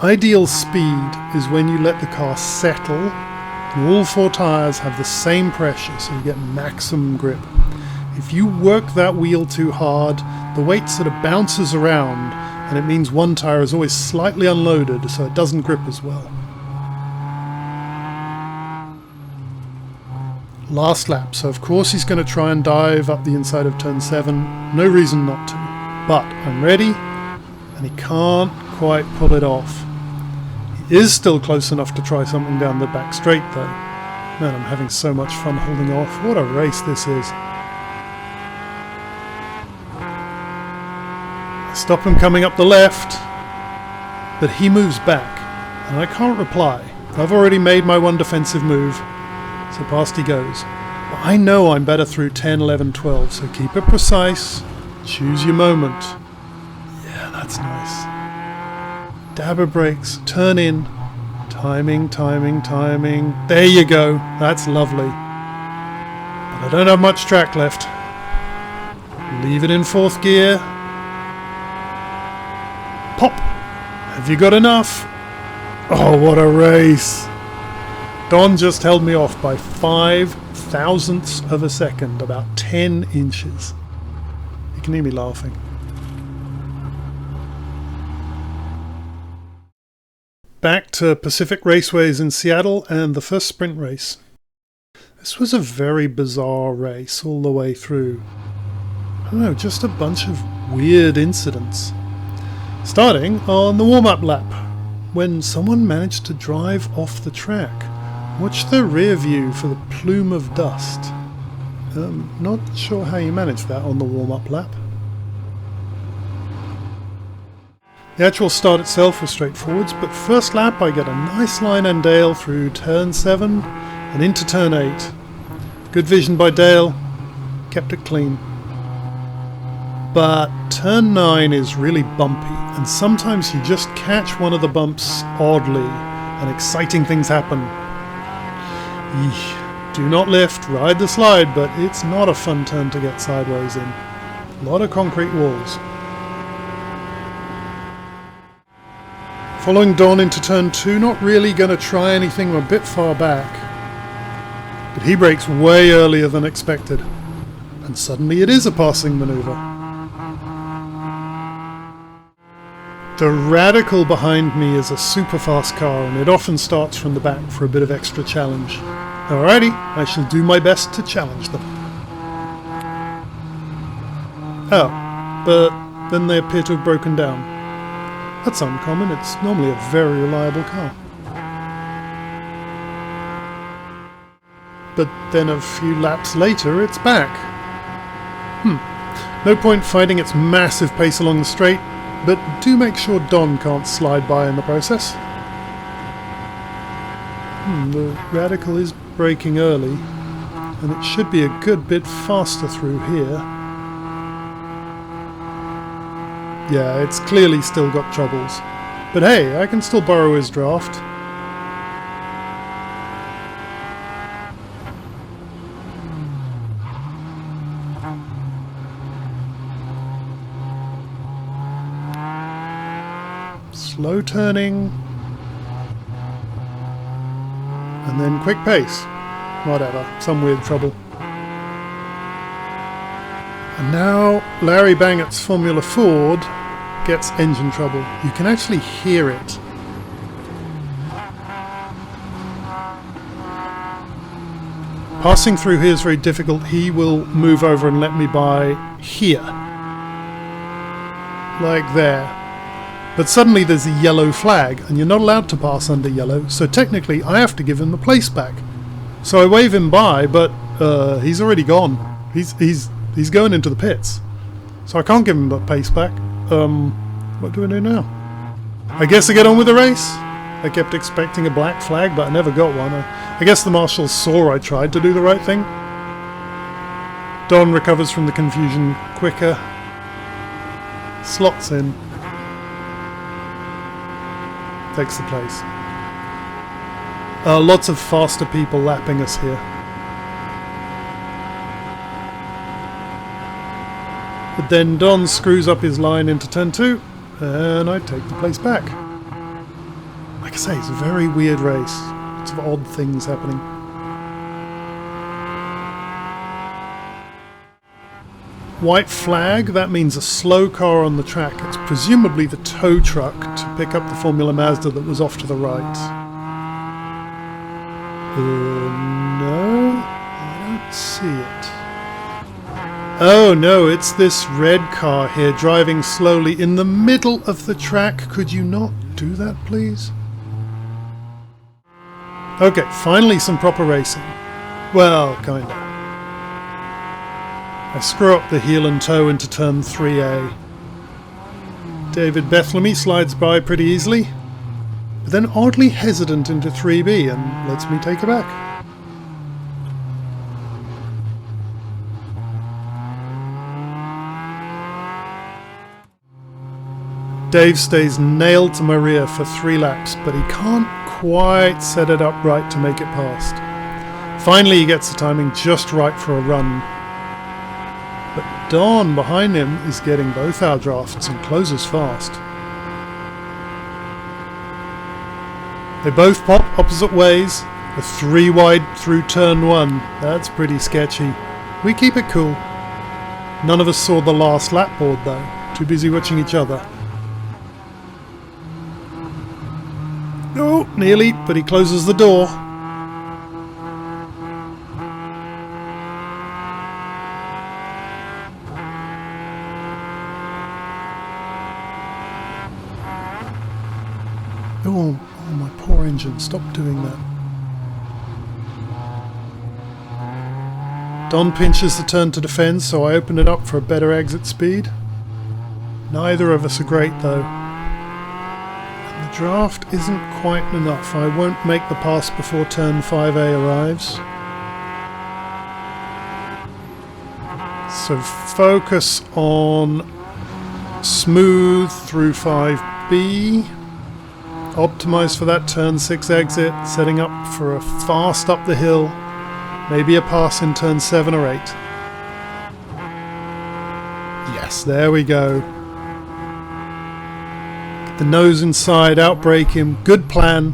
Ideal speed is when you let the car settle and all 4 tyres have the same pressure, so you get maximum grip. If you work that wheel too hard, the weight sort of bounces around, and it means one tyre is always slightly unloaded, so it doesn't grip as well. Last lap, so of course he's going to try and dive up the inside of turn 7. No reason not to. But I'm ready, and he can't quite pull it off. He is still close enough to try something down the back straight though. Man, I'm having so much fun holding off. What a race this is. I stop him coming up the left, but he moves back, and I can't reply. I've already made my one defensive move. So past he goes. But I know I'm better through 10, 11, 12, so keep it precise. Choose your moment. Yeah, that's nice. Dabber brakes, turn in. Timing, timing, timing. There you go. That's lovely. But I don't have much track left. Leave it in 4th gear. Pop! Have you got enough? Oh, what a race! Don just held me off by 5 thousandths of a second, about 10 inches. You can hear me laughing. Back to Pacific Raceways in Seattle and the first sprint race. This was a very bizarre race all the way through. I don't know, just a bunch of weird incidents. Starting on the warm-up lap, when someone managed to drive off the track. Watch the rear view for the plume of dust. Not sure how you manage that on the warm-up lap. The actual start itself was straightforward, but first lap I get a nice line on Dale through turn 7 and into turn 8. Good vision by Dale, kept it clean. But turn 9 is really bumpy, and sometimes you just catch one of the bumps oddly and exciting things happen. Eesh. Do not lift, ride the slide, but it's not a fun turn to get sideways in. A lot of concrete walls. Following Don into turn 2, not really going to try anything, I'm a bit far back. But he brakes way earlier than expected. And suddenly it is a passing manoeuvre. The Radical behind me is a super fast car, and it often starts from the back for a bit of extra challenge. Alrighty, I shall do my best to challenge them. Oh, but then they appear to have broken down. That's uncommon, it's normally a very reliable car. But then a few laps later, it's back. No point fighting its massive pace along the straight, but do make sure Don can't slide by in the process. The Radical is braking early, and it should be a good bit faster through here. Yeah, it's clearly still got troubles. But hey, I can still borrow his draft. Slow turning. And then quick pace. Whatever, some weird trouble. And now Larry Bangett's Formula Ford gets engine trouble. You can actually hear it. Passing through here is very difficult. He will move over and let me by here. Like there. But suddenly there's a yellow flag, and you're not allowed to pass under yellow, so technically I have to give him the place back. So I wave him by, but he's already gone. He's going into the pits. So I can't give him the pace back. What do I do now? I guess I get on with the race. I kept expecting a black flag, but I never got one. I guess the marshals saw I tried to do the right thing. Don recovers from the confusion quicker. Slots in. Takes the place. Lots of faster people lapping us here. But then Don screws up his line into turn 2, and I take the place back. Like I say, it's a very weird race. Lots of odd things happening. White flag, that means a slow car on the track. It's presumably the tow truck to pick up the Formula Mazda that was off to the right. No, I don't see it. Oh no, it's this red car here driving slowly in the middle of the track. Could you not do that, please? Okay, finally some proper racing. Well, kinda. I screw up the heel and toe into turn 3A. David Bethlemy slides by pretty easily, but then oddly hesitant into 3B and lets me take her back. Dave stays nailed to my rear for 3 laps, but he can't quite set it up right to make it past. Finally he gets the timing just right for a run. But Don behind him is getting both our drafts and closes fast. They both pop opposite ways, a 3 wide through turn 1. That's pretty sketchy. We keep it cool. None of us saw the last lap board though, too busy watching each other. Oh, nearly, but he closes the door. Oh, my poor engine, stop doing that. Don pinches the turn to defend, so I open it up for a better exit speed. Neither of us are great though. And the draft isn't quite enough. I won't make the pass before turn 5A arrives. So focus on smooth through 5B. Optimize for that turn 6 exit, setting up for a fast up the hill, maybe a pass in turn 7 or 8. Yes, there we go. Get the nose inside, outbrake him, good plan.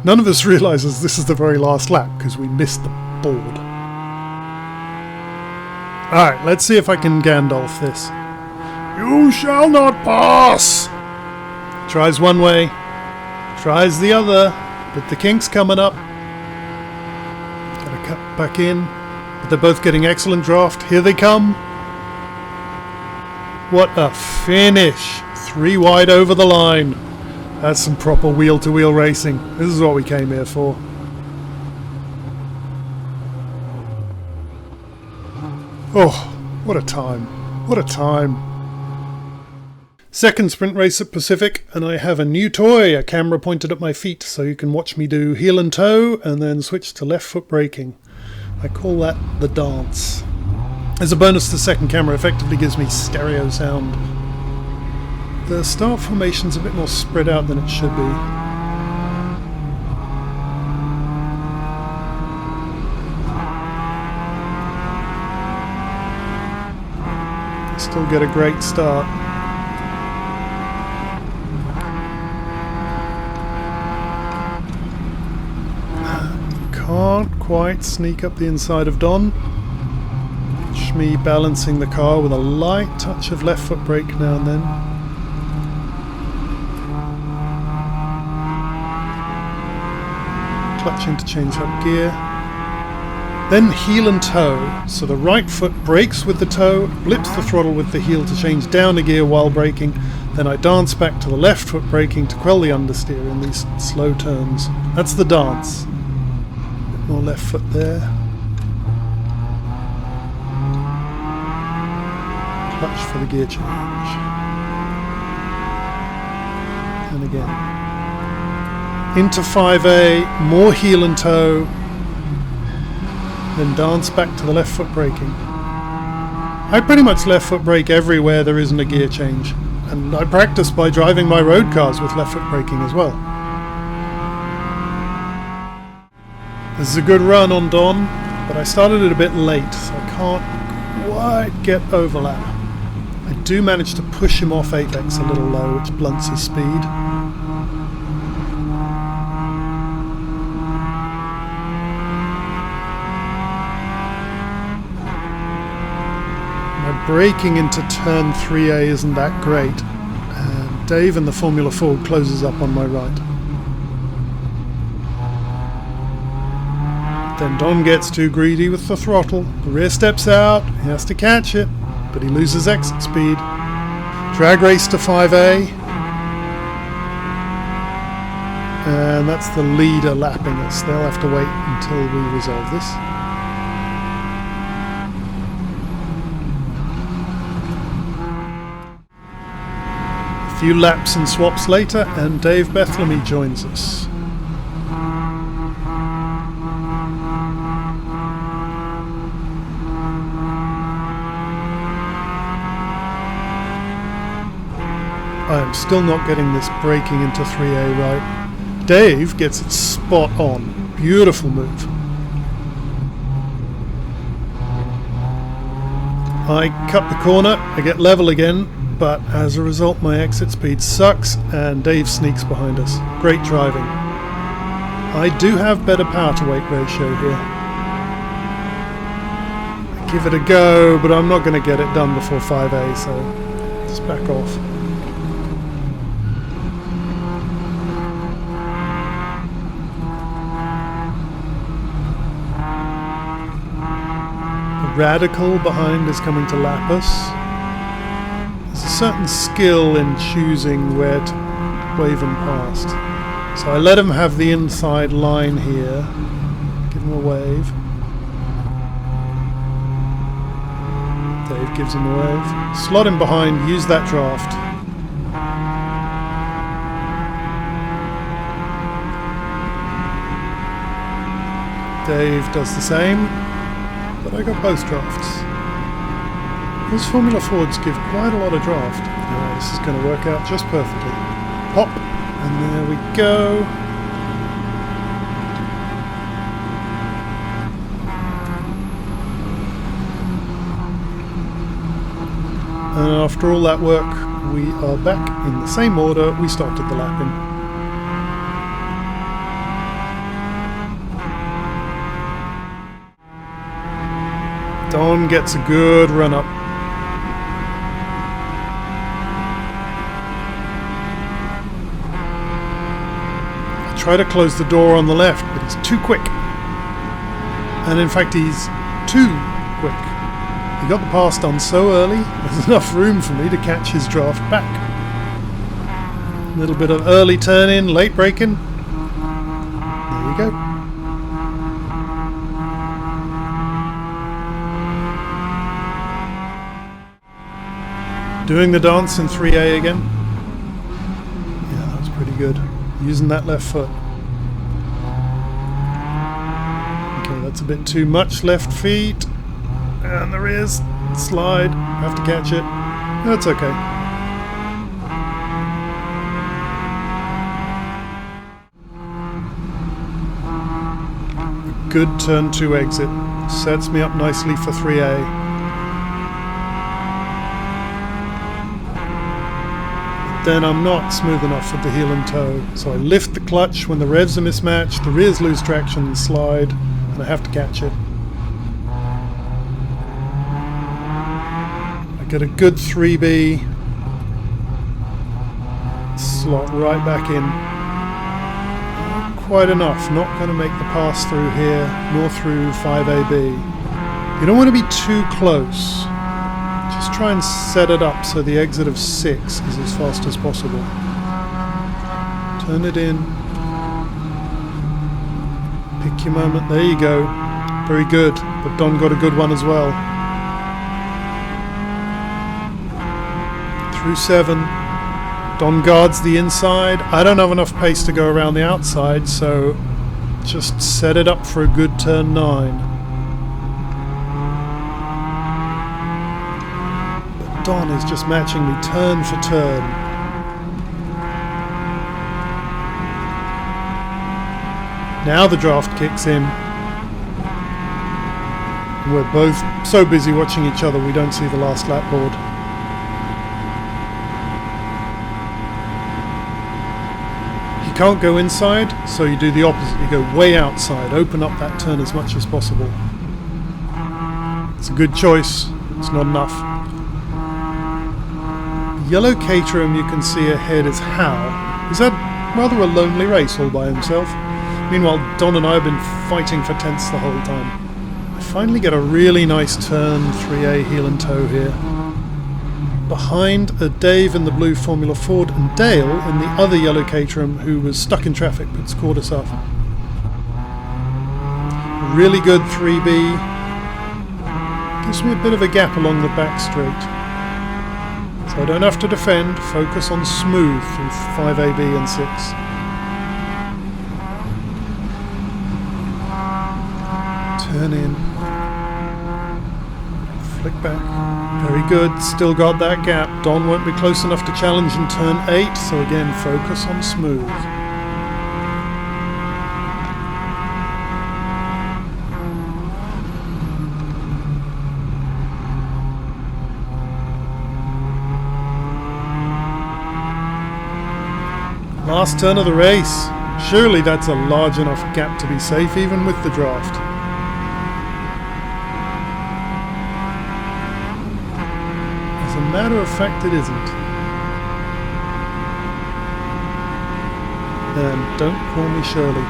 None of us realizes this is the very last lap because we missed the board. Alright, let's see if I can Gandalf this. You shall not pass! Tries one way. Tries the other, but the kink's coming up. Gotta cut back in, but they're both getting excellent draft. Here they come. What a finish! 3 wide over the line. That's some proper wheel-to-wheel racing. This is what we came here for. Oh, what a time. What a time. Second sprint race at Pacific, and I have a new toy, a camera pointed at my feet, so you can watch me do heel and toe and then switch to left foot braking. I call that the dance. As a bonus, the second camera effectively gives me stereo sound. The start formation's a bit more spread out than it should be. Still get a great start. Can't quite sneak up the inside of Don. Watch me balancing the car with a light touch of left foot brake now and then. Clutching to change up gear. Then heel and toe, so the right foot brakes with the toe, blips the throttle with the heel to change down a gear while braking, then I dance back to the left foot braking to quell the understeer in these slow turns. That's the dance. More left foot there. Clutch for the gear change. And again. Into 5A, more heel and toe. Then dance back to the left foot braking. I pretty much left foot brake everywhere there isn't a gear change. And I practice by driving my road cars with left foot braking as well. This is a good run on Don, but I started it a bit late, so I can't quite get overlap. I do manage to push him off apex a little low, which blunts his speed. My braking into turn 3A isn't that great, and Dave in the Formula Ford closes up on my right. Then Don gets too greedy with the throttle, the rear steps out, he has to catch it, but he loses exit speed. Drag race to 5A, and that's the leader lapping us. They'll have to wait until we resolve this. A few laps and swaps later, and Dave Bethlemy joins us. I am still not getting this braking into 3A right. Dave gets it spot on. Beautiful move. I cut the corner, I get level again, but as a result my exit speed sucks and Dave sneaks behind us. Great driving. I do have better power to weight ratio here. I give it a go, but I'm not going to get it done before 5A, so just back off. The radical behind is coming to lap us. There's a certain skill in choosing where to wave him past. So I let him have the inside line here. Give him a wave. Dave gives him a wave. Slot him behind, use that draft. Dave does the same, but I got both drafts. Those Formula Fords give quite a lot of draft. This is going to work out just perfectly. Pop, and there we go. And after all that work, we are back in the same order we started the lap in. Don gets a good run up. I try to close the door on the left, but he's too quick. And in fact, he's too quick. He got the pass done so early, there's enough room for me to catch his draft back. A little bit of early turn in, late braking. There you go. Doing the dance in 3A again. Yeah, that was pretty good. Using that left foot. Okay, that's a bit too much left feet. And the rears slide. Have to catch it. That's okay. Good turn 2 exit. Sets me up nicely for 3A. Then I'm not smooth enough with the heel and toe, so I lift the clutch when the revs are mismatched, the rears lose traction and slide, and I have to catch it. I get a good 3B, slot right back in. Not quite enough, not going to make the pass through here, nor through 5AB. You don't want to be too close. Just try and set it up so the exit of 6 is as fast as possible. Turn it in. Pick your moment. There you go. Very good. But Don got a good one as well. Through 7. Don guards the inside. I don't have enough pace to go around the outside, so just set it up for a good turn 9. Don is just matching me turn for turn. Now the draft kicks in. We're both so busy watching each other we don't see the last lap board. You can't go inside, so you do the opposite. You go way outside, open up that turn as much as possible. It's a good choice, it's not enough. Yellow Caterham you can see ahead is Hal. He's had rather a lonely race all by himself. Meanwhile, Don and I have been fighting for tenths the whole time. I finally get a really nice turn 3A heel and toe here. Behind are Dave in the blue Formula Ford and Dale in the other yellow Caterham who was stuck in traffic but's caught us up. Really good 3B. Gives me a bit of a gap along the back straight. So I don't have to defend, focus on smooth through 5AB and 6. Turn in. Flick back. Very good, still got that gap. Don won't be close enough to challenge in turn 8, so again focus on smooth. Last turn of the race. Surely that's a large enough gap to be safe even with the draft. As a matter of fact, it isn't. And don't call me Shirley.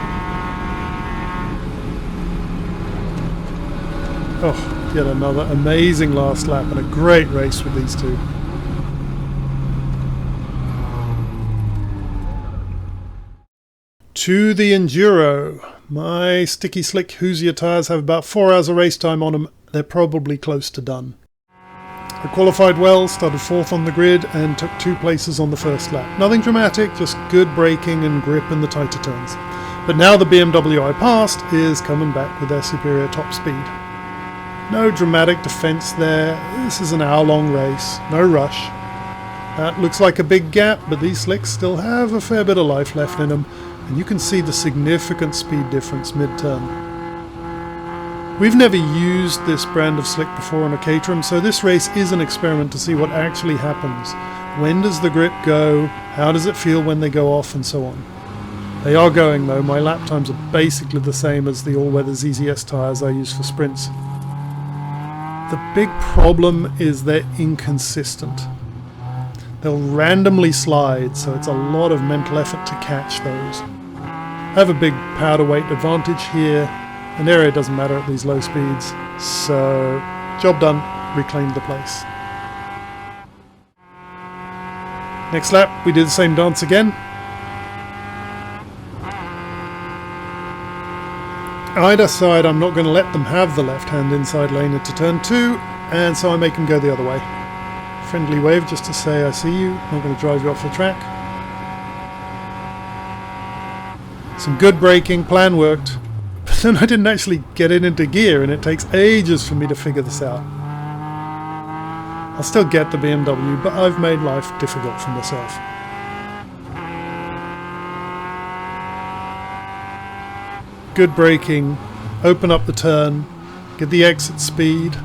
Oh, yet another amazing last lap and a great race with these two. To the Enduro. My sticky slick Hoosier tyres have about 4 hours of race time on them. They're probably close to done. I qualified well, started 4th on the grid and took 2 places on the first lap. Nothing dramatic, just good braking and grip in the tighter turns. But now the BMW I passed is coming back with their superior top speed. No dramatic defence there. This is an hour-long race, no rush. That looks like a big gap, but these slicks still have a fair bit of life left in them, and you can see the significant speed difference mid-turn. We've never used this brand of slick before on a Caterham, so this race is an experiment to see what actually happens. When does the grip go? How does it feel when they go off, and so on. They are going though. My lap times are basically the same as the all-weather ZZS tyres I use for sprints. The big problem is they're inconsistent. They'll randomly slide, so it's a lot of mental effort to catch those. I have a big powder weight advantage here, and area doesn't matter at these low speeds, so job done, reclaimed the place. Next lap we do the same dance again. I decide I'm not going to let them have the left-hand inside lane into turn 2, and so I make them go the other way. Friendly wave just to say I see you, not going to drive you off the track. Some good braking, plan worked, but then I didn't actually get it into gear and it takes ages for me to figure this out. I'll still get the BMW, but I've made life difficult for myself. Good braking, open up the turn, get the exit speed.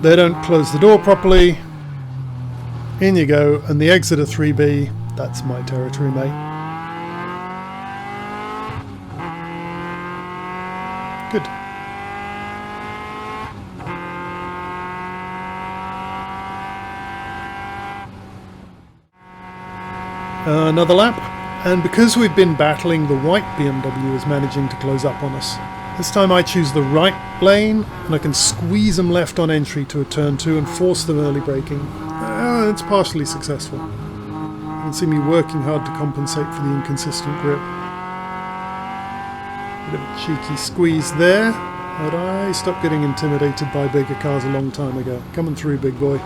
They don't close the door properly. In you go, and the exit of 3B, that's my territory, mate. Good. Another lap, and because we've been battling, the white BMW is managing to close up on us. This time I choose the right lane, and I can squeeze them left on entry to a turn 2 and force them early braking. It's partially successful. You can see me working hard to compensate for the inconsistent grip. Bit of a cheeky squeeze there, but I stopped getting intimidated by bigger cars a long time ago. Coming through, big boy.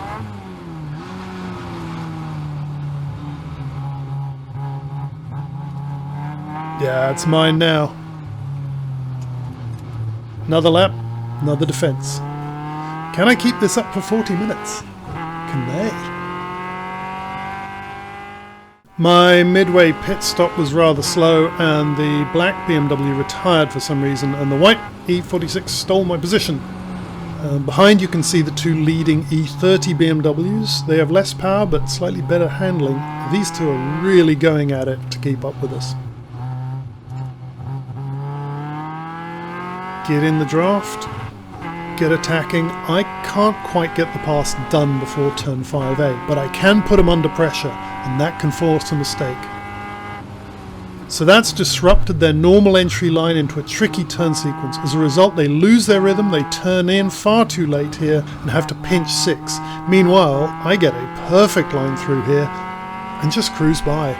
Yeah, it's mine now. Another lap, another defence. Can I keep this up for 40 minutes? Can they? My midway pit stop was rather slow and the black BMW retired for some reason and the white E46 stole my position. Behind you can see the 2 leading E30 BMWs. They have less power but slightly better handling. These 2 are really going at it to keep up with us. Get in the draft, get attacking. I can't quite get the pass done before turn 5A, but I can put them under pressure, and that can force a mistake. So that's disrupted their normal entry line into a tricky turn sequence. As a result, they lose their rhythm, they turn in far too late here, and have to pinch 6. Meanwhile, I get a perfect line through here, and just cruise by.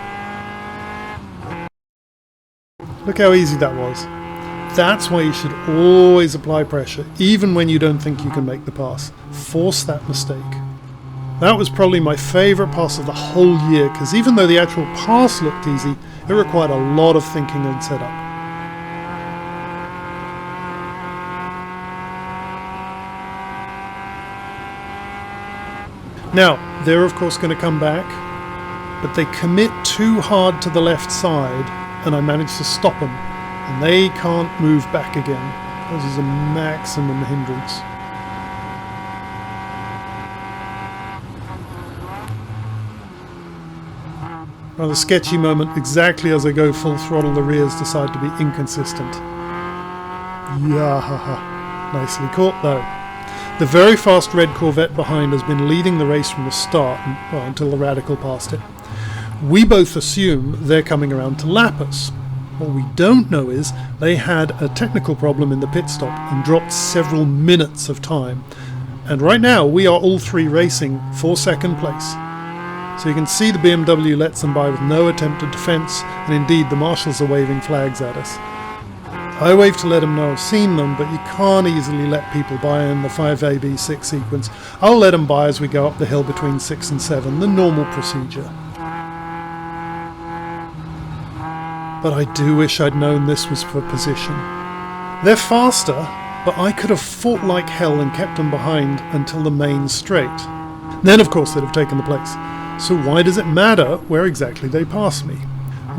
Look how easy that was. That's why you should always apply pressure, even when you don't think you can make the pass. Force that mistake. That was probably my favourite pass of the whole year, because even though the actual pass looked easy, it required a lot of thinking and setup. Now, they're of course going to come back, but they commit too hard to the left side, and I managed to stop them. And they can't move back again. This is a maximum hindrance. Rather sketchy moment. Exactly as I go full throttle, the rears decide to be inconsistent. Yeah, nicely caught though. The very fast red Corvette behind has been leading the race from the start, well, until the Radical passed it. We both assume they're coming around to lap us. What we don't know is they had a technical problem in the pit stop and dropped several minutes of time. And right now we are all three racing for second place. So you can see the BMW lets them by with no attempt at defence, and indeed the marshals are waving flags at us. I wave to let them know I've seen them, but you can't easily let people by in the 5AB6 sequence. I'll let them by as we go up the hill between 6 and 7, the normal procedure. But I do wish I'd known this was for position. They're faster, but I could have fought like hell and kept them behind until the main straight. Then of course they'd have taken the place. So why does it matter where exactly they pass me?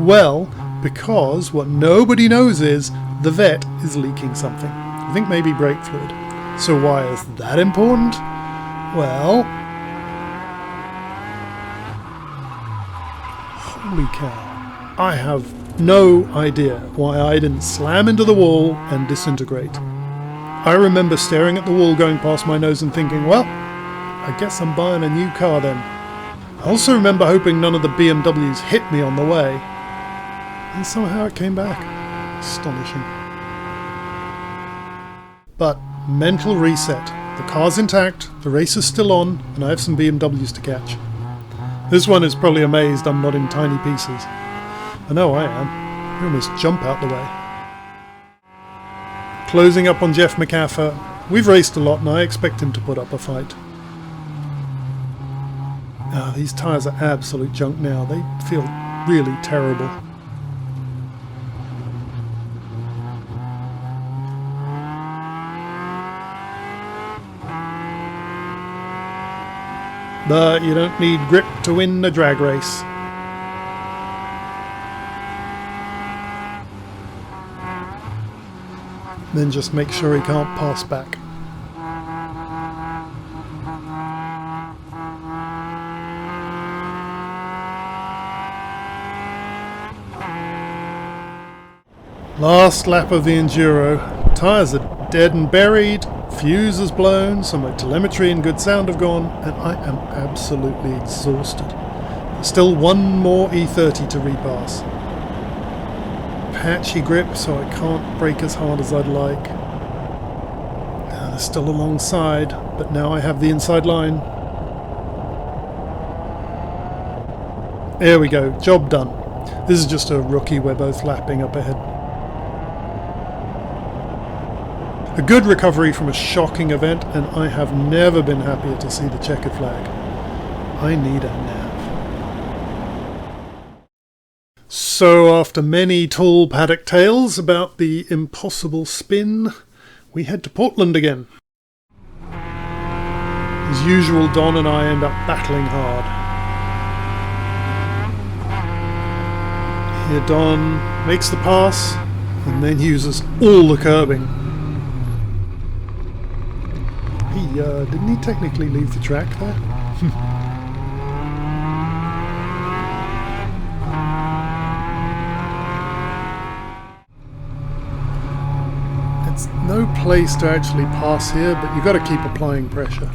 Well, because what nobody knows is the vet is leaking something. I think maybe brake fluid. So why is that important? Well, holy cow. I have no idea why I didn't slam into the wall and disintegrate. I remember staring at the wall going past my nose and thinking, well, I guess I'm buying a new car then. I also remember hoping none of the BMWs hit me on the way. And somehow it came back. Astonishing. But mental reset. The car's intact, the race is still on, and I have some BMWs to catch. This one is probably amazed I'm not in tiny pieces. I know I am. You almost jump out the way. Closing up on Jeff McAfee. We've raced a lot and I expect him to put up a fight. These tyres are absolute junk now. They feel really terrible. But you don't need grip to win a drag race. Then just make sure he can't pass back. Last lap of the Enduro. Tyres are dead and buried, fuse is blown, so my telemetry and good sound have gone, and I am absolutely exhausted. There's still one more E30 to repass. Patchy grip, so I can't brake as hard as I'd like. They're still alongside, but now I have the inside line. There we go, job done. This is just a rookie, we're both lapping up ahead. A good recovery from a shocking event, and I have never been happier to see the checkered flag. I need a nap. So after many tall paddock tales about the impossible spin, we head to Portland again. As usual, Don and I end up battling hard. Here Don makes the pass and then uses all the curbing. Didn't he technically leave the track there? It's no place to actually pass here, but you've got to keep applying pressure.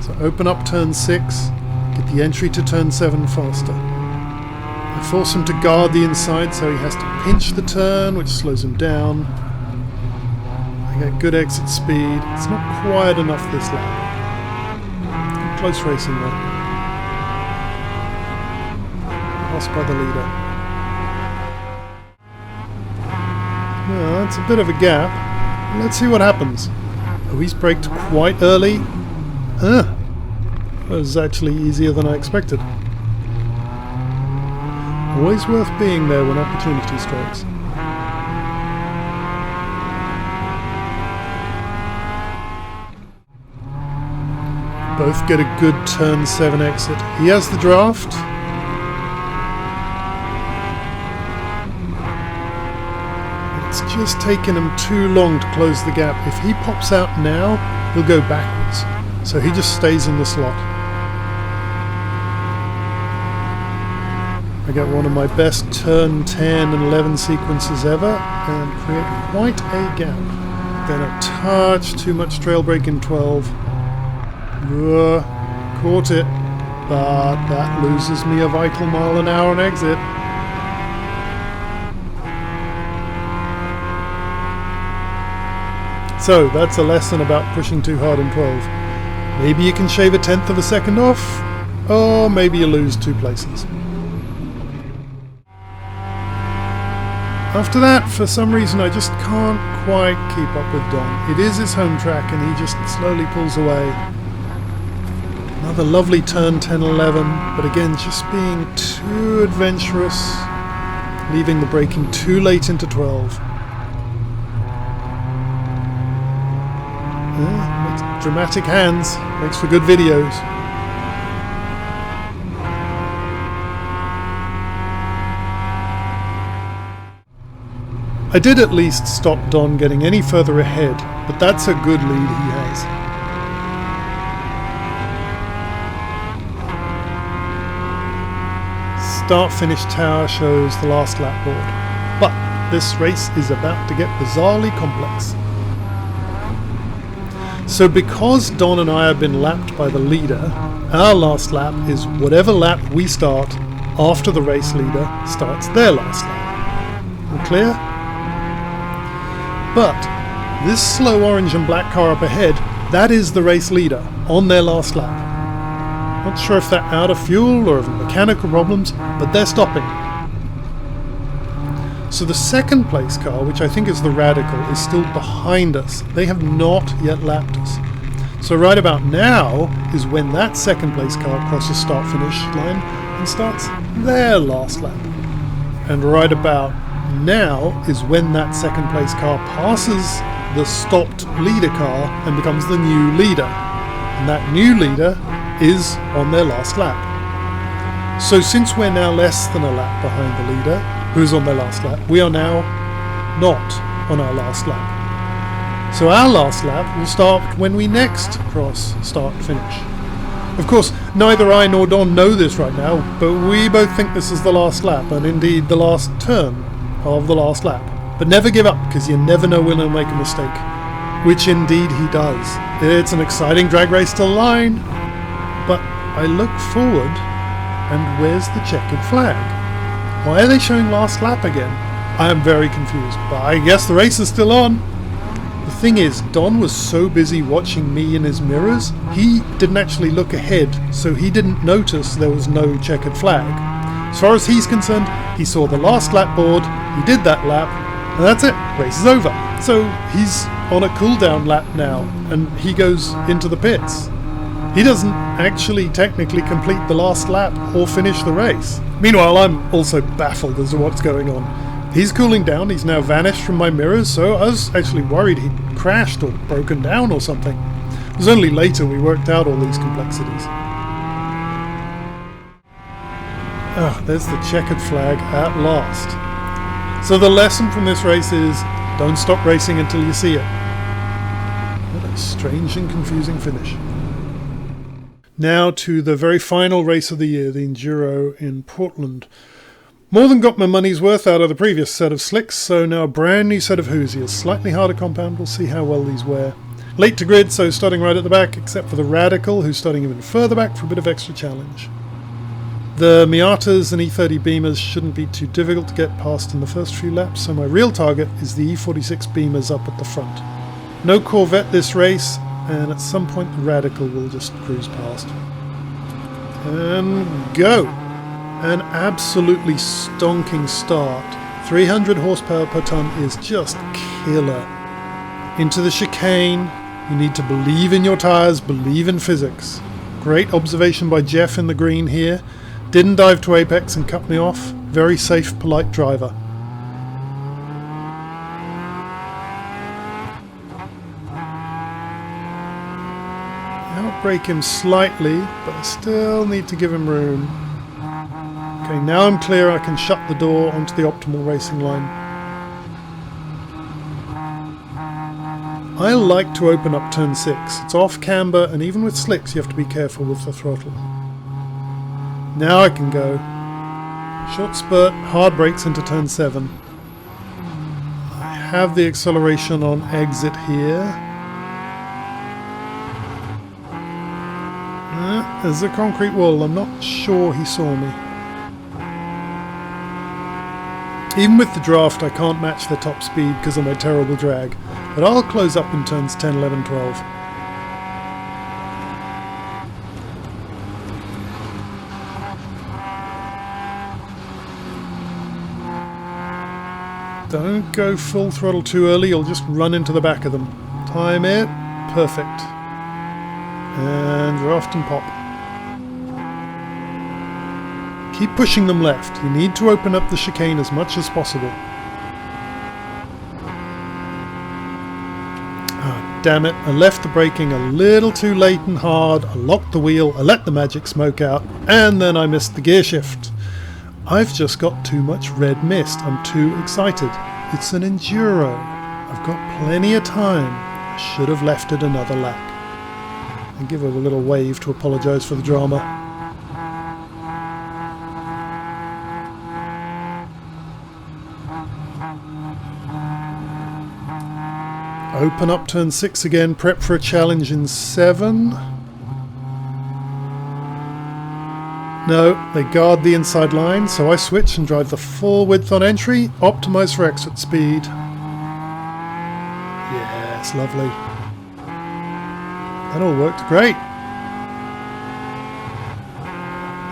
So open up turn 6, get the entry to turn 7 faster. I force him to guard the inside, so he has to pinch the turn, which slows him down. I get good exit speed. It's not quite enough this lap. Close racing though. Lost by the leader. It's a bit of a gap. Let's see what happens. Oh, he's braked quite early. That was actually easier than I expected. Always worth being there when opportunity strikes. Both get a good turn 7 exit. He has the draft. It's just taken him too long to close the gap. If he pops out now, he'll go backwards. So he just stays in the slot. I get one of my best turn 10 and 11 sequences ever and create quite a gap. Then a touch too much trail brake in 12. Caught it, but that loses me a vital mile an hour on exit. So that's a lesson about pushing too hard in 12. Maybe you can shave 1/10 of a second off, or maybe you lose 2 places. After that, for some reason, I just can't quite keep up with Don. It is his home track and he just slowly pulls away. Another lovely turn 10-11, but again, just being too adventurous, leaving the braking too late into 12. Makes dramatic hands, makes for good videos. I did at least stop Don getting any further ahead, but that's a good lead he has. Start-finish tower shows the last lap board, but this race is about to get bizarrely complex. So because Don and I have been lapped by the leader, our last lap is whatever lap we start after the race leader starts their last lap. All clear? But this slow orange and black car up ahead, that is the race leader on their last lap. Not sure if they're out of fuel or of mechanical problems, but they're stopping. So the second place car, which I think is the Radical, is still behind us. They have not yet lapped us. So right about now is when that second place car crosses start-finish line and starts their last lap. And right about now is when that second place car passes the stopped leader car and becomes the new leader. And that new leader is on their last lap. So since we're now less than a lap behind the leader, who's on their last lap, we are now not on our last lap. So our last lap will start when we next cross start-finish. Of course, neither I nor Don know this right now, but we both think this is the last lap, and indeed the last turn of the last lap. But never give up, because you never know when he'll make a mistake. Which indeed he does. It's an exciting drag race to the line. But I look forward, and where's the checkered flag? Why are they showing last lap again? I am very confused, but I guess the race is still on. The thing is, Don was so busy watching me in his mirrors, he didn't actually look ahead, so he didn't notice there was no checkered flag. As far as he's concerned, he saw the last lap board, he did that lap, and that's it, race is over. So he's on a cool-down lap now, and he goes into the pits. He doesn't actually technically complete the last lap or finish the race. Meanwhile, I'm also baffled as to what's going on. He's cooling down, he's now vanished from my mirrors, so I was actually worried he'd crashed or broken down or something. It was only later we worked out all these complexities. There's the checkered flag at last. So the lesson from this race is, don't stop racing until you see it. What a strange and confusing finish. Now to the very final race of the year, the Enduro in Portland. More than got my money's worth out of the previous set of slicks, so now a brand new set of Hoosiers. Slightly harder compound, we'll see how well these wear. Late to grid, so starting right at the back, except for the Radical, who's starting even further back for a bit of extra challenge. The Miatas and E30 Beamers shouldn't be too difficult to get past in the first few laps, so my real target is the E46 Beamers up at the front. No Corvette this race, and at some point the Radical will just cruise past. And go! An absolutely stonking start. 300 horsepower per ton is just killer. Into the chicane, you need to believe in your tyres, believe in physics. Great observation by Jeff in the green here. Didn't dive to apex and cut me off. Very safe, polite driver. Outbrake him slightly, but I still need to give him room. Okay, now I'm clear, I can shut the door onto the optimal racing line. I like to open up turn 6. It's off camber, and even with slicks you have to be careful with the throttle. Now I can go. Short spurt, hard brakes into turn 7. I have the acceleration on exit here. There's a concrete wall. I'm not sure he saw me. Even with the draft, I can't match the top speed because of my terrible drag, but I'll close up in turns 10, 11, 12. Don't go full throttle too early, you'll just run into the back of them. Time it. Perfect. And draft and pop. Keep pushing them left. You need to open up the chicane as much as possible. Ah, damn it. I left the braking a little too late and hard. I locked the wheel, I let the magic smoke out, and then I missed the gear shift. I've just got too much red mist. I'm too excited. It's an Enduro. I've got plenty of time. I should have left it another lap. And give her a little wave to apologise for the drama. Open up turn 6 again, prep for a challenge in 7. No, they guard the inside line, so I switch and drive the full width on entry, optimise for exit speed. Yes, lovely. That all worked great.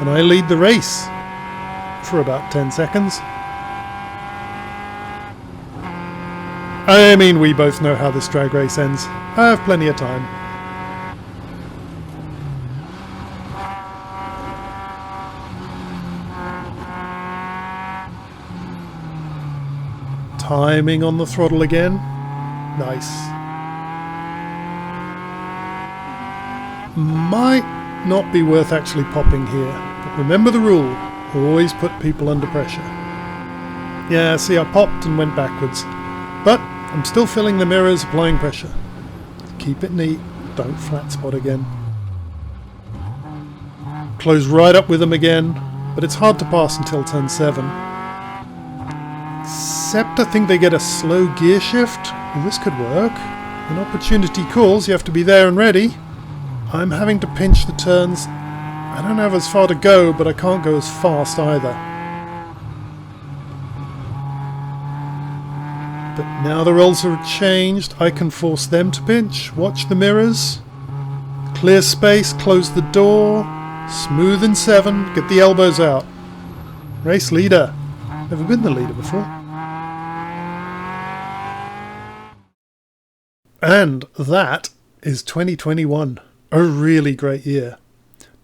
And I lead the race for about 10 seconds. I mean, we both know how this drag race ends. I have plenty of time. Timing on the throttle again. Nice. Might not be worth actually popping here, but remember the rule. Always put people under pressure. Yeah, see, I popped and went backwards. But I'm still filling the mirrors, applying pressure. Keep it neat, don't flat spot again. Close right up with them again, but it's hard to pass until turn 7. Except I think they get a slow gear shift. Well, this could work. When opportunity calls, you have to be there and ready. I'm having to pinch the turns. I don't have as far to go, but I can't go as fast either. But now the roles are changed, I can force them to pinch. Watch the mirrors. Clear space, close the door. Smooth in 7, get the elbows out. Race leader. Never been the leader before. And that is 2021. A really great year.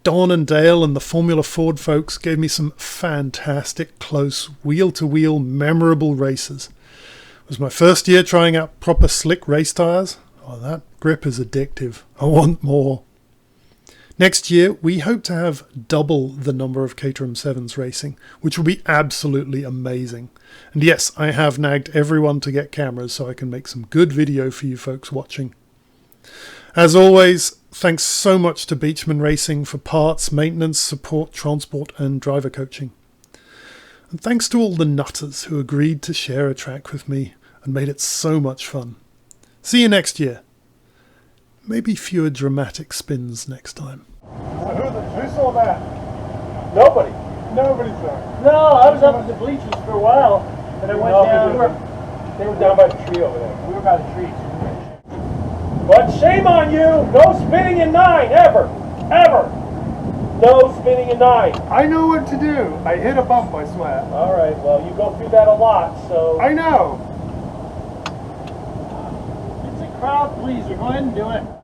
Don and Dale and the Formula Ford folks gave me some fantastic, close, wheel-to-wheel, memorable races. It was my first year trying out proper slick race tyres. Oh, that grip is addictive. I want more. Next year, we hope to have double the number of Caterham 7s racing, which will be absolutely amazing. And yes, I have nagged everyone to get cameras so I can make some good video for you folks watching. As always, thanks so much to Beachman Racing for parts, maintenance, support, transport and driver coaching. And thanks to all the nutters who agreed to share a track with me and made it so much fun. See you next year. Maybe fewer dramatic spins next time. Who saw that? Nobody. Nobody saw it. No, I was up at the bleachers for a while, and I went down. They were down by the tree over there. We were by the trees. But shame on you! No spinning in 9, ever! Ever! No spinning in 9. I know what to do. I hit a bump, I swear. Alright, well, you go through that a lot, so... I know. It's a crowd pleaser. Go ahead and do it.